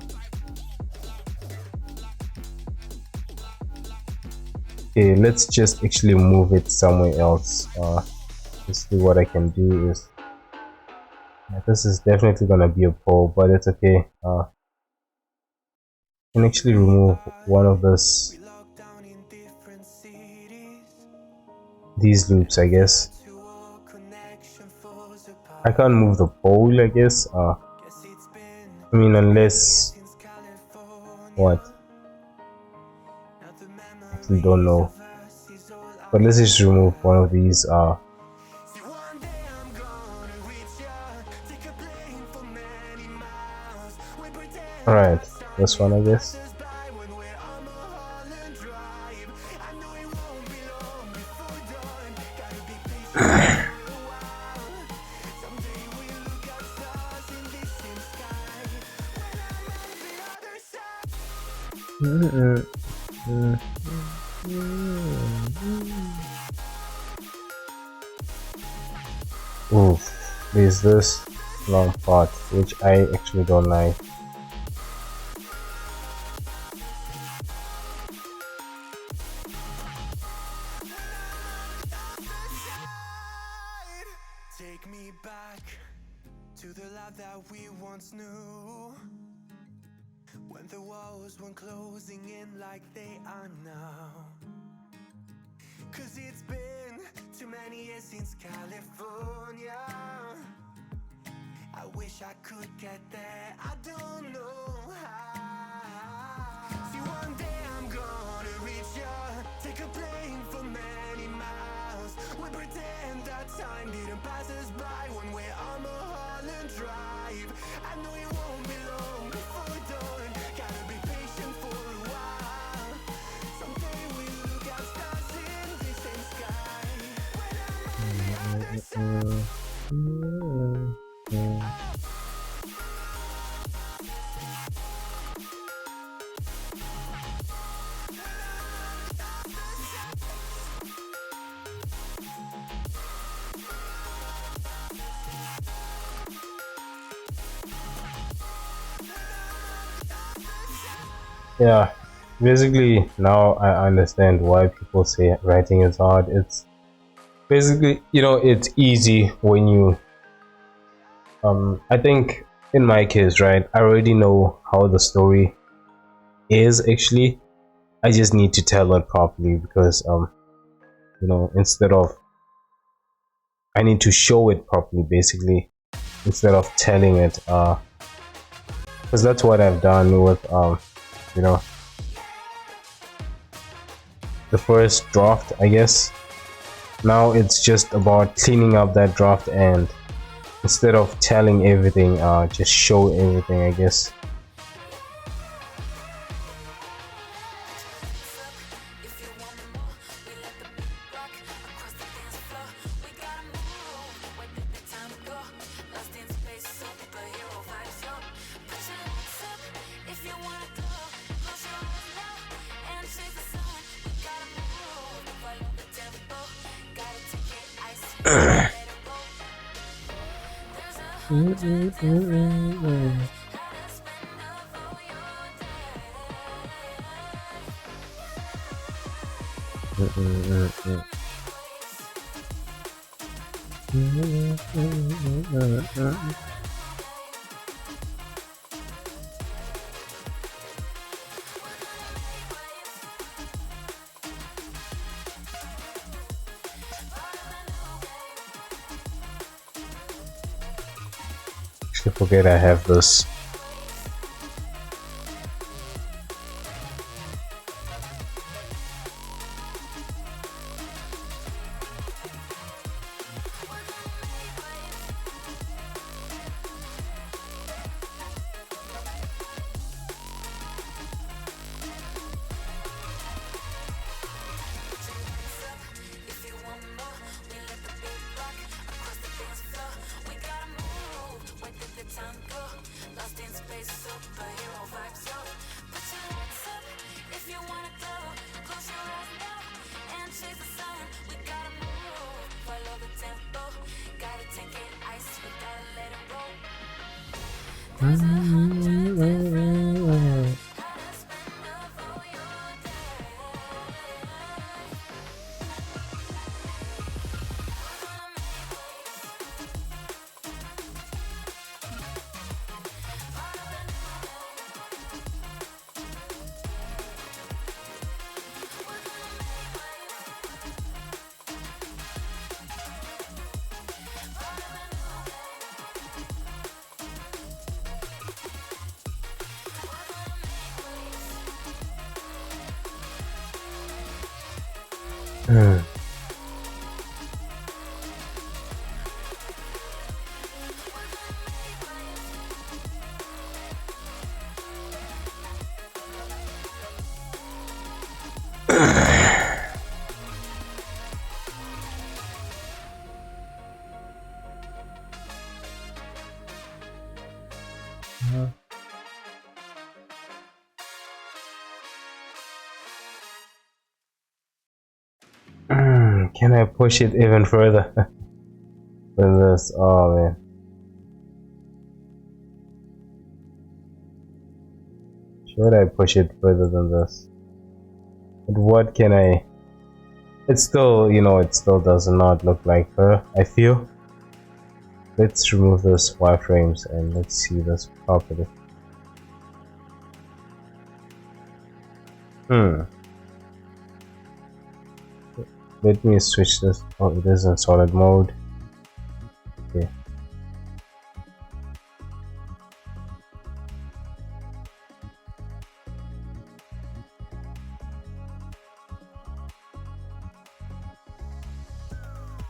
Okay, let's just actually move it somewhere else. Let's see what I can do is, this is definitely gonna be a poll, but it's okay. I can actually remove one of these loops, I guess. I can't move the poll, I guess. I mean, unless what? I actually don't know. But let's just remove one of these. Alright, this one, I guess. Oof, there's this long part which I actually don't like. Take me back to the life that we once knew, when the walls weren't closing in like they are now. Cause it's been too many years since California. I wish I could get there, I don't know how. See, one day I'm gonna reach ya, take a plane for many miles. We pretend that time didn't pass us by when we're on Mulholland Drive. I know it won't be long before dawn, gotta be patient for a while. Someday we'll look at stars in the same sky. When I'm on the other side. Yeah, basically now I understand why people say writing is hard. It's basically, it's easy when you I think in my case, right, I already know how the story is actually, I just need to tell it properly because instead of I need to show it properly basically instead of telling it because that's what I've done with you know the first draft, I guess. Now it's just about cleaning up that draft and instead of telling everything, just show everything, I guess. Actually, forget I have this. Can I push it even further than this? Oh man. Should I push it further than this? But what can I? It still, it still does not look like her, I feel. Let's remove those wireframes and let's see this properly. Let me switch this. Oh, it is in solid mode. Okay.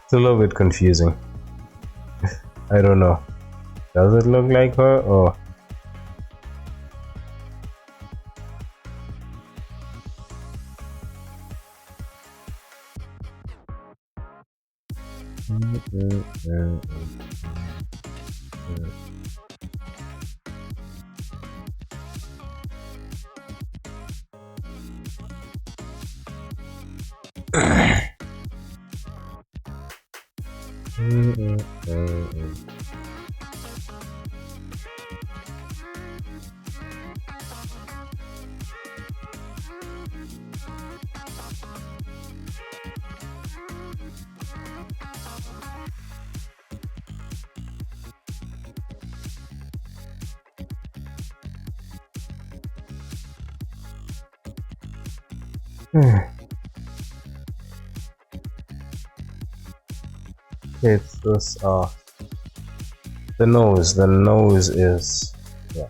It's a little bit confusing. I don't know. Does it look like her or? It's this the nose is, yeah,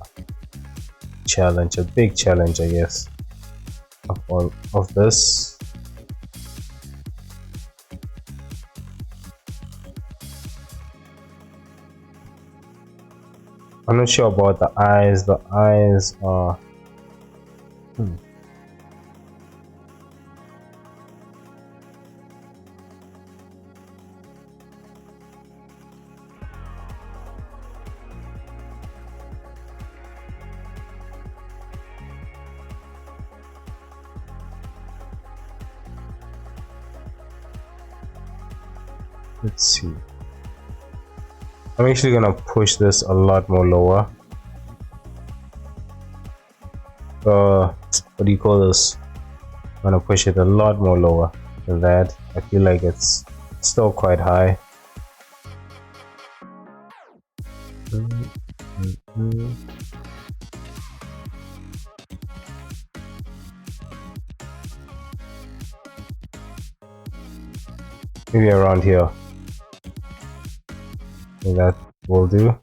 challenge, a big challenge, I guess, of all of this. I'm not sure about the eyes. The eyes are let's see. I'm actually gonna push this a lot more lower. What do you call this? I'm gonna push it a lot more lower than that. I feel like it's still quite high. Maybe around here. I think that will do.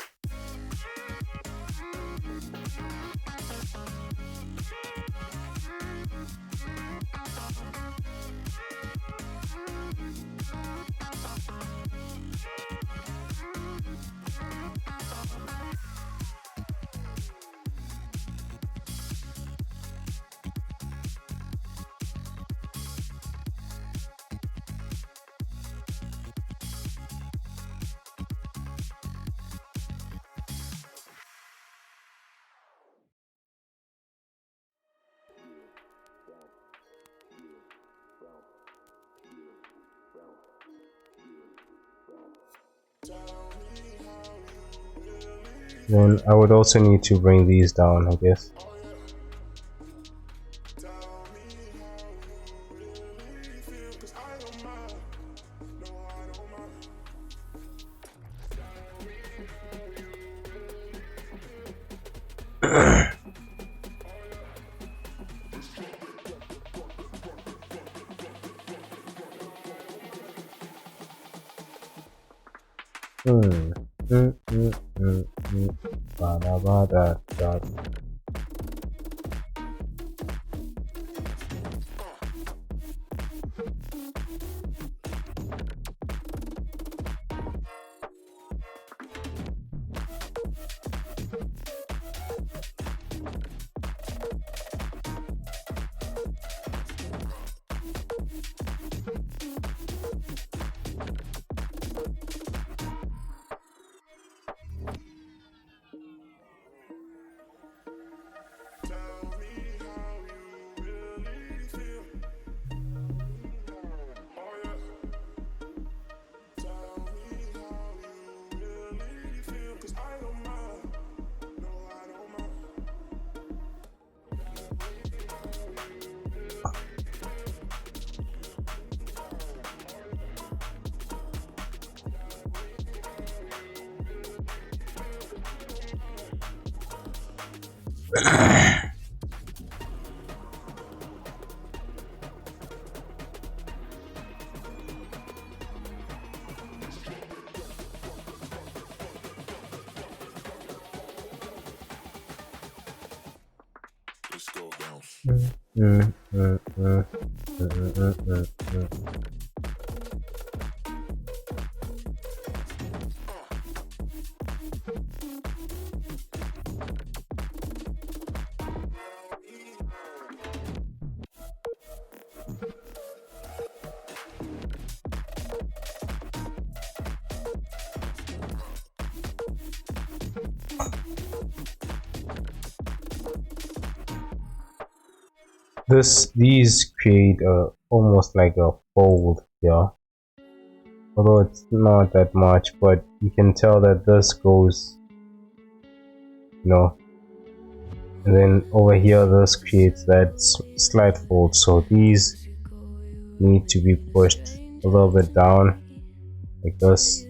Then I would also need to bring these down, I guess. Ba-da-ba-da-da. These create almost like a fold here, although it's not that much, but you can tell that this goes, and then over here this creates that slight fold, so these need to be pushed a little bit down like this.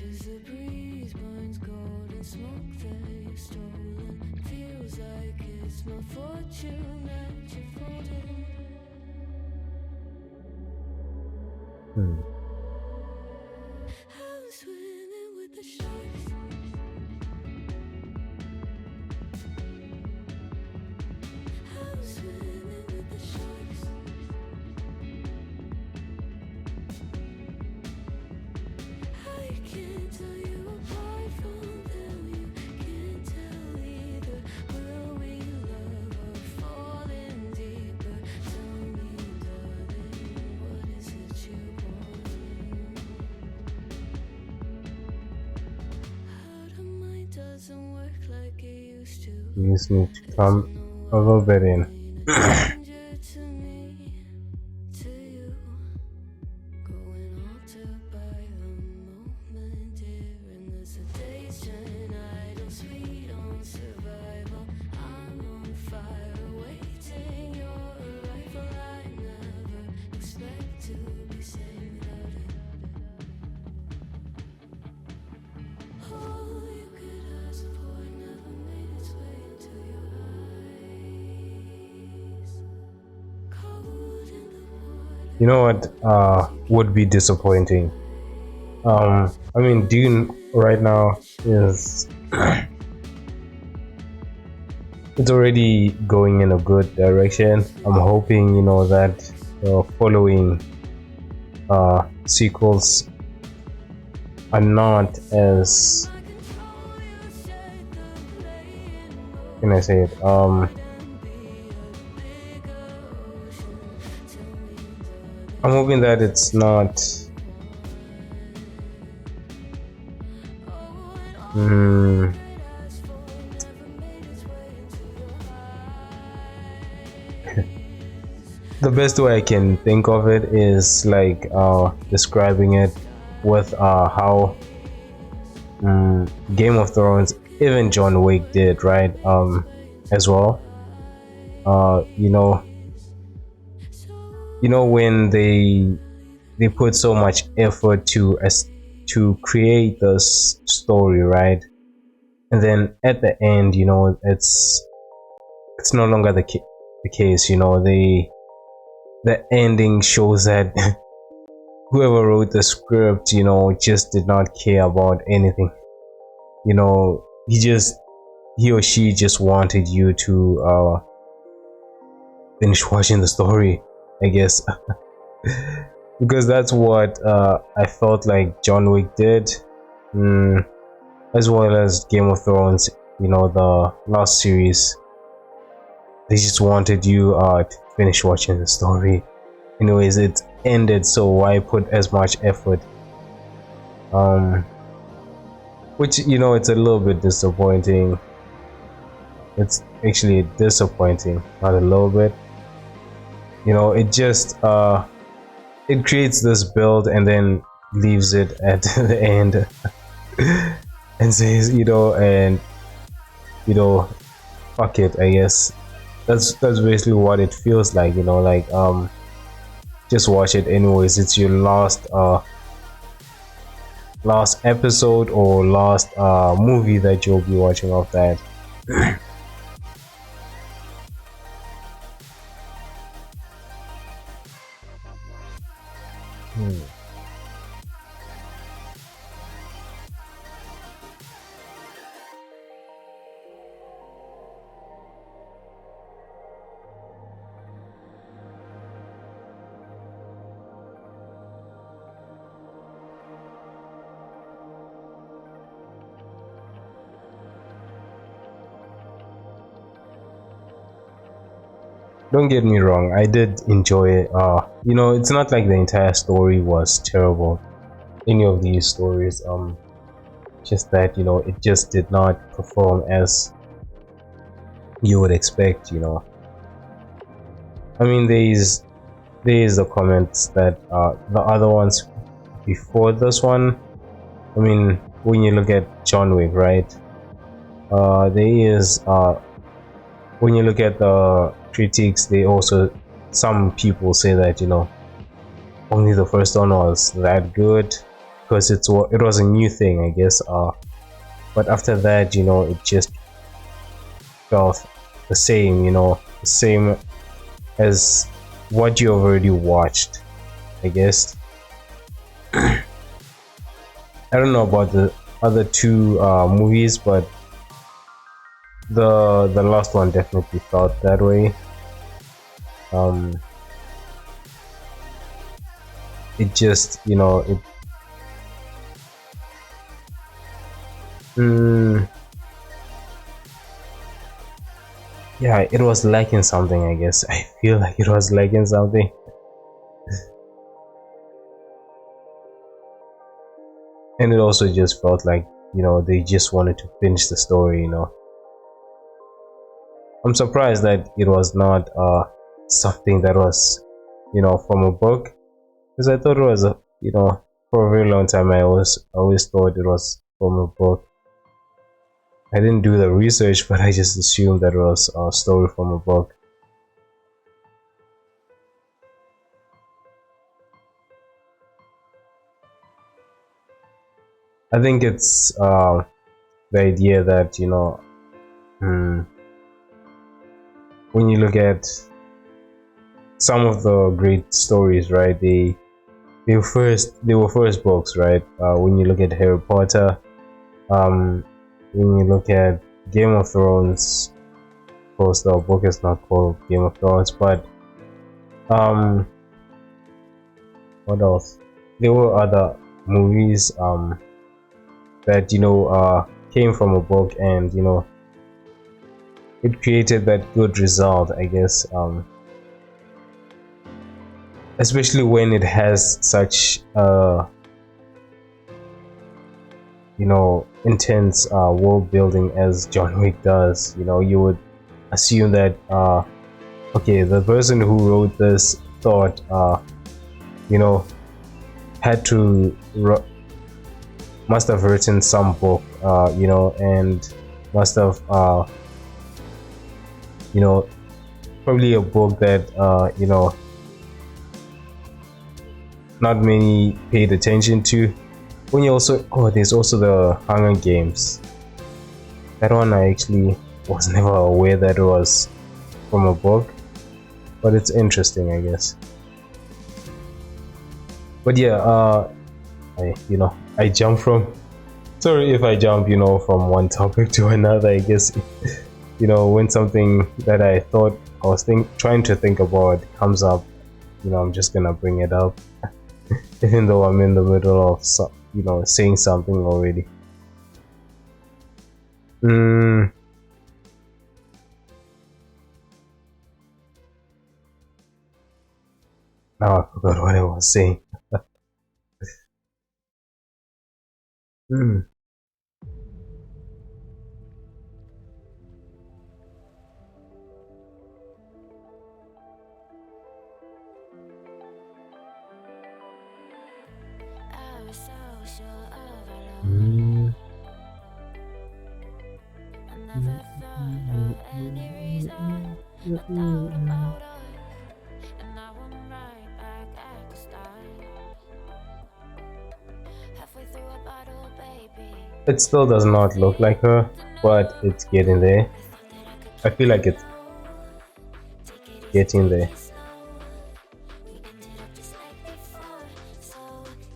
'cause the breeze burns gold and smoke that you've stolen. Feels like it's my fortune that you're folding. Hmm. I'm swimming with the sharks. I'm swimming with the sharks. I can't tell you apart from them. You can't tell either. Will we love or fall in deeper? Tell me, darling, what is it you want? How the mind doesn't work like it used to. You just need to come a little bit in. Stranger to me, to you, going altered by the moment, dear, and the sedation. Idle, sweet on survival. I'm on fire, waiting your arrival. I never expect to be sane without it. All you could ask for never made its way into your eyes. Cold in the water. You know what would be disappointing? I mean, Dune right now is it's already going in a good direction. I'm hoping, you know, that the following sequels are not as, can I say it? I'm hoping that it's not the best way I can think of it is like describing it with how Game of Thrones, even John Wick did, right? As well. You know when they put so much effort to create this story, right? And then at the end, you know, it's no longer the case. You know, the ending shows that whoever wrote the script, you know, just did not care about anything. You know, he or she just wanted you to finish watching the story, I guess. Because that's what I felt like John Wick did, as well as Game of Thrones, you know, the last series. They just wanted you to finish watching the story. Anyways, it ended, so why put as much effort? Which, you know, it's a little bit disappointing. It's actually disappointing, not a little bit. You know, it just it creates this build and then leaves it at the end and says, you know, fuck it, I guess. That's basically what it feels like, you know, like just watch it anyways. It's your last episode or last movie that you'll be watching off that. Don't get me wrong, I did enjoy it. You know, it's not like the entire story was terrible. Any of these stories, just that, you know, it just did not perform as you would expect, you know. I mean, there is the comments that the other ones before this one, I mean, when you look at John Wick, right? There is when you look at the critiques, they also, some people say that, you know, only the first one was that good, because it was a new thing, I guess. But after that, it just felt the same, the same as what you have already watched, I guess. I don't know about the other two movies, but the last one definitely felt that way. Um, it just, it. Mm, yeah, it was lacking something, I guess. I feel like it was lacking something. And it also just felt like, they just wanted to finish the story. I'm surprised that it was not something that was, from a book, because I thought it was for a very long time I always thought it was from a book. I didn't do the research, but I just assumed that it was a story from a book. I think it's the idea that when you look at some of the great stories, right? They were first books, right? When you look at Harry Potter, um, when you look at Game of Thrones, of course the book is not called Game of Thrones, but um, what else? There were other movies that came from a book, and it created that good result, I guess. Especially when it has such intense world building as John Wick does. You would assume that okay, the person who wrote this thought you know had to must have written some book, and must have probably a book that not many paid attention to. When you also there's also the Hunger Games. That one I actually was never aware that it was from a book, but it's interesting, I guess. But yeah, I jump from. Sorry if I jump, from one topic to another. I guess, when something that I thought I was trying to think about comes up, I'm just gonna bring it up, even though I'm in the middle of saying something already. Mm, now I forgot what I was saying. Mm. I was so sure of our love. Mm. I never thought of any reason. I thought about us, and now I'm right back at the start. Halfway through a bottle, baby. It still does not look like her, but it's getting there. I thought that I could I feel like it's take it easy, getting take there. it slow. We ended up just like before, so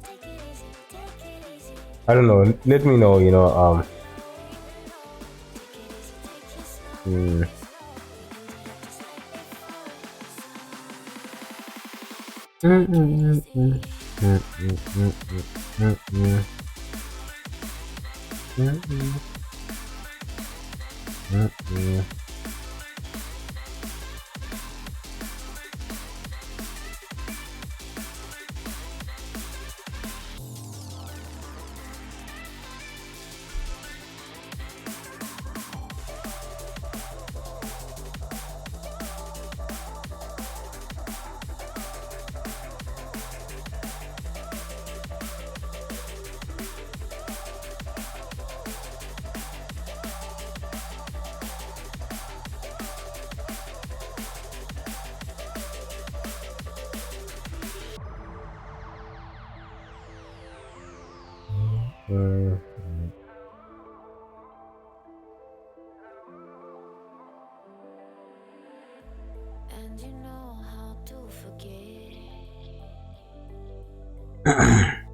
take it easy, take it easy. I don't know. Let me know. Take it easy, take it slow. Mm, mm, mm, mm, mm, mm, mm, mm, mm, mm, mm, mm, mm. Mm. And you know how to forget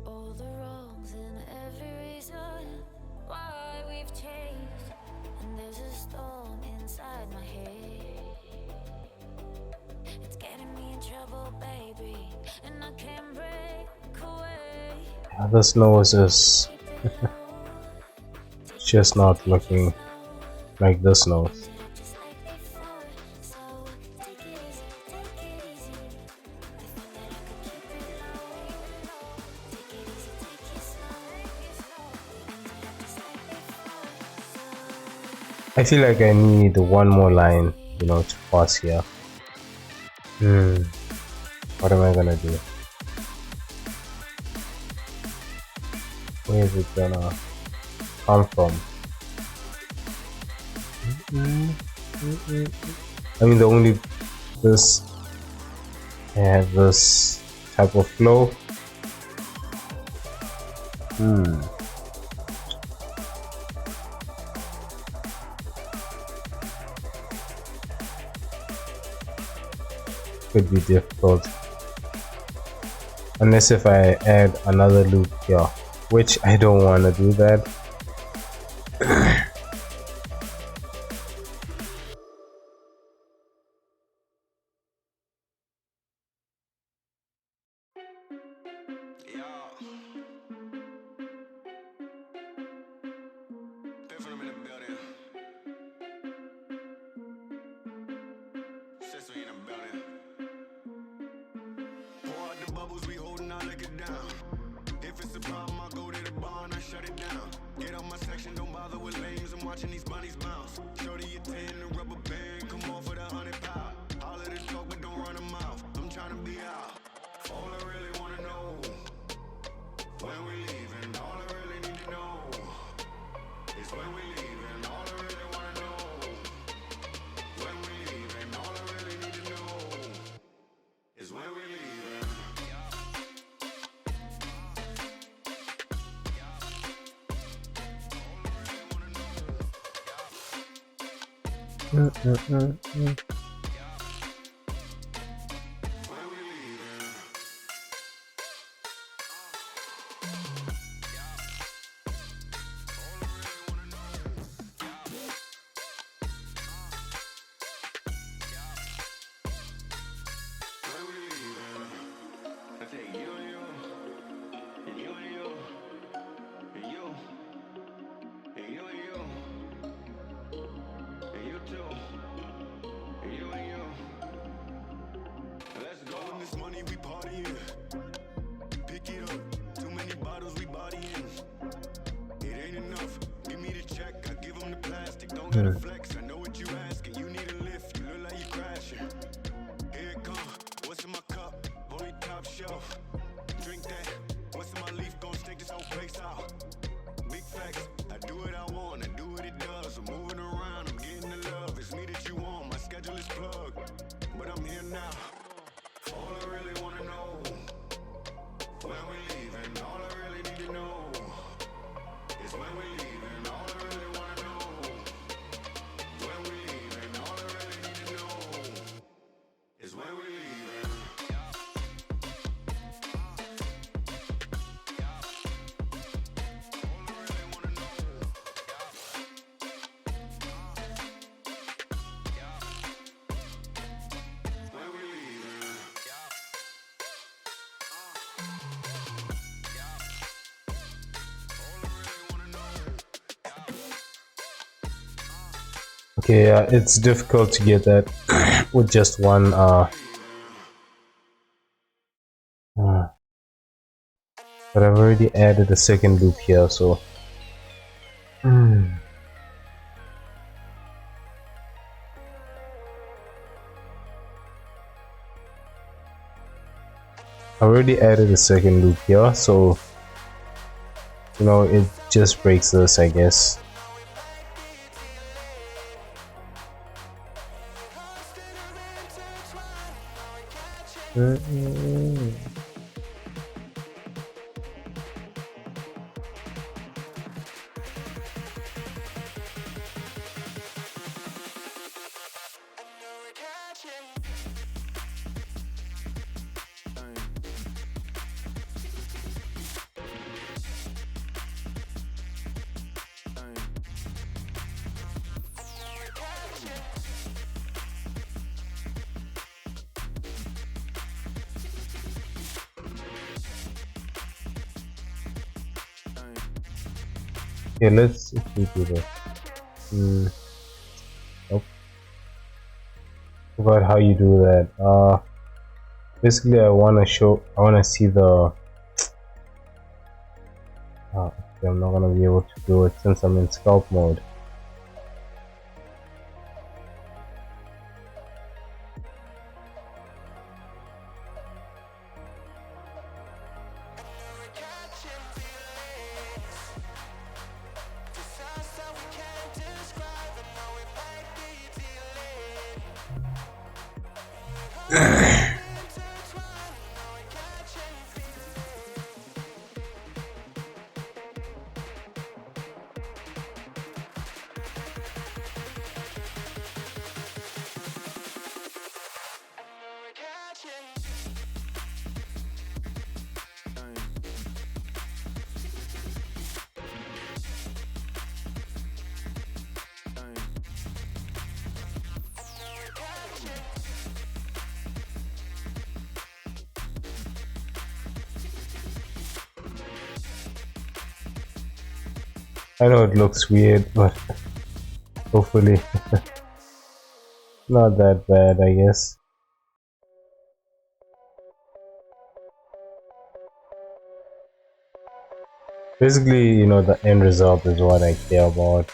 all the wrongs and every reason why we've changed. And there's a storm inside my head. It's getting me in trouble, baby, and I can't break away. The snow is just not looking like the snows. Just like before, so take it easy, take it easy. If only I could keep it low. Take it easy, take it slow. Just like before, so I feel like I need one more line, to pass here. What am I gonna do? Where is it gonna come from? I mean, the only this I have this type of flow. Could be difficult unless if I add another loop here, which I don't want to do that. bubbles, we holding our liquor down. If it's a problem, I go to the bar and I shut it down. Get on my section, don't bother with lames. I'm watching these bunnies bounce. Shorty a 10, a rubber band, come on for the 100 pound. All of the talk, but don't run them out. I'm trying to be out. All I really wanna know, when we leaving, all I really need to know is when we leaving. All I really wanna know, when we leaving. All I really need to know is when we leaving. Flex, I know what you asking. You need a lift, you look like you crashing. Here it come, what's in my cup? Only top shelf. Drink that, what's in my leaf? Gon' stake this whole place out. Big facts, I do what I want, I do what it does. I'm moving around, I'm getting the love. It's me that you want, my schedule is plugged. But I'm here now. All I really wanna know, when we leaving. All I really need to know is when we leaving. All I really wanna know, when we leaving. All I really need to know is when we leaving. Okay, it's difficult to get that with just one but I've already added a second loop here, so I already added a second loop here, so it just breaks this, I guess. Okay, let's actually do this. Nope. Forgot how you do that. Basically, I want to see the. Okay, I'm not gonna be able to do it since I'm in sculpt mode. I know it looks weird, but hopefully not that bad, I guess. Basically, the end result is what I care about.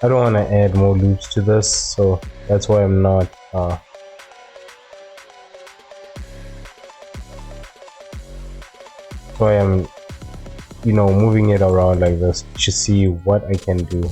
I don't want to add more loops to this, so that's why I'm not why I'm moving it around like this to see what I can do.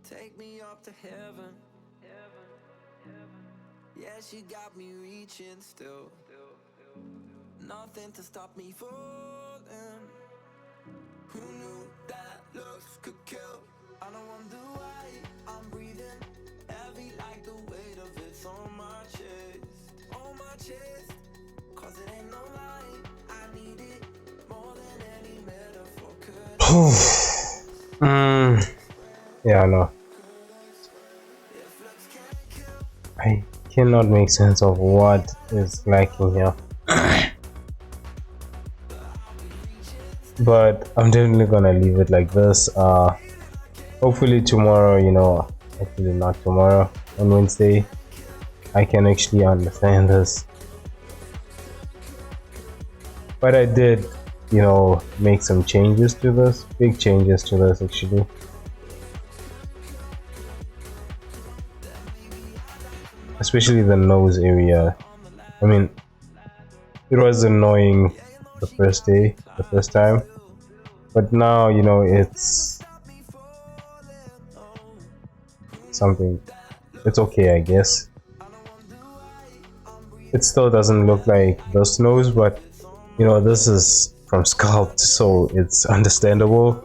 Take me up to heaven. Yeah, she got me reaching still. Nothing to stop me falling. Who knew that looks could kill? I don't wonder why I'm breathing heavy like the weight of it's on my chest. Cause it ain't no lie, I need it more than any metaphor could. Yeah, no. I cannot make sense of what is lacking here. But I'm definitely gonna leave it like this. Hopefully tomorrow, hopefully not tomorrow, on Wednesday, I can actually understand this. But I did, make some changes to this, big changes to this actually. Especially the nose area. I mean, it was annoying the first time, but now it's something. It's okay, I guess. It still doesn't look like this nose, but this is from Sculpt, so it's understandable.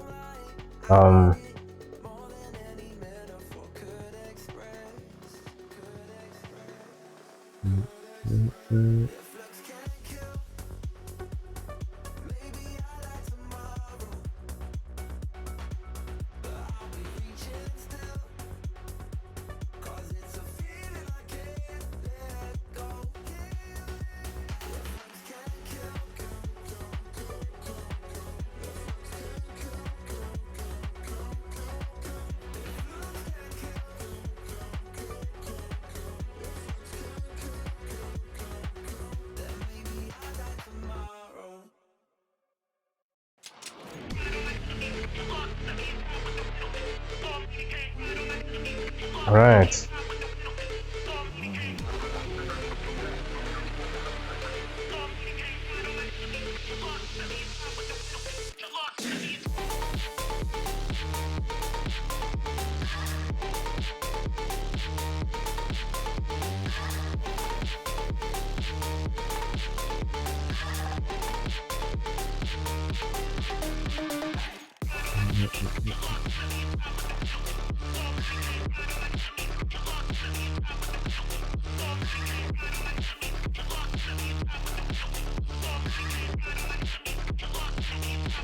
All right.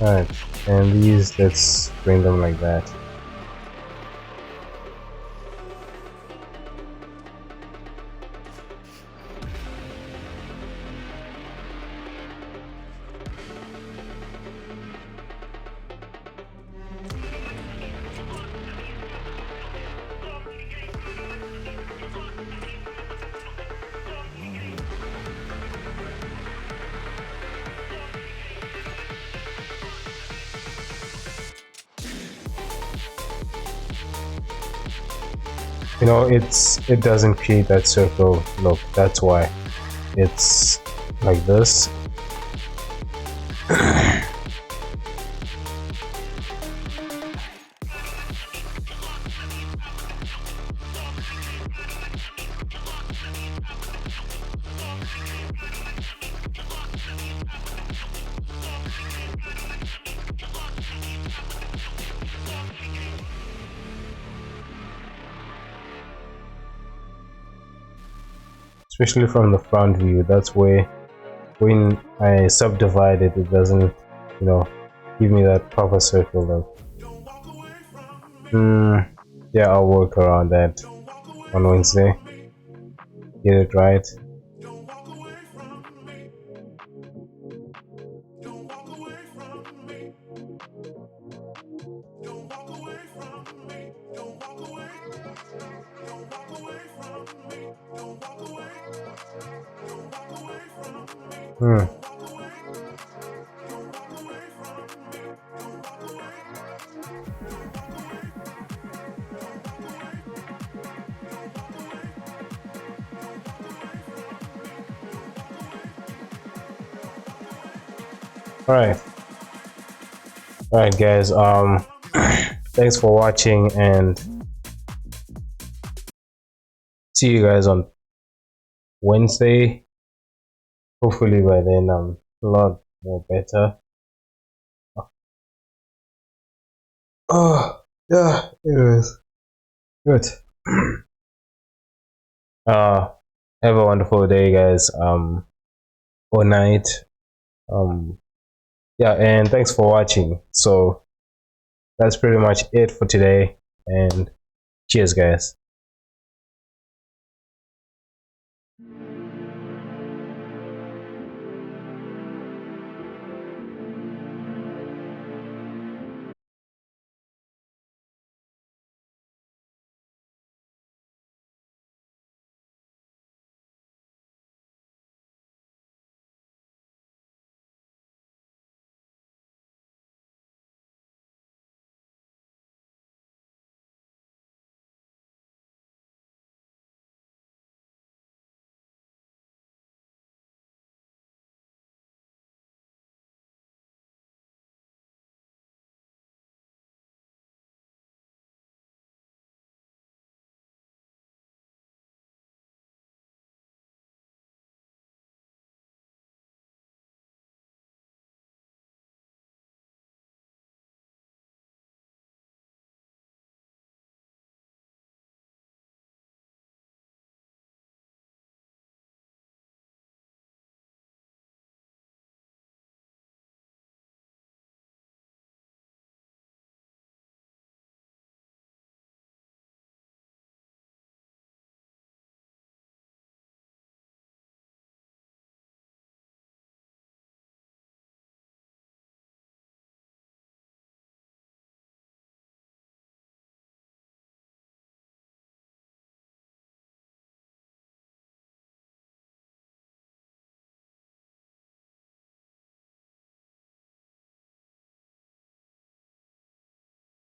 All right. And these, let's bring them like that. You know, it doesn't create that circle look. That's why it's like this. Especially from the front view. That's where when I subdivide it, it doesn't, you know, give me that proper circle look. Yeah, I'll work around that on Wednesday. Get it right. Hmm. All right, guys. Thanks for watching, and see you guys on Wednesday. Hopefully by then I'm a lot more better. Oh yeah, it is good. uh, have a wonderful day, guys. Or night. Um, yeah, and thanks for watching. So that's pretty much it for today, and cheers, guys.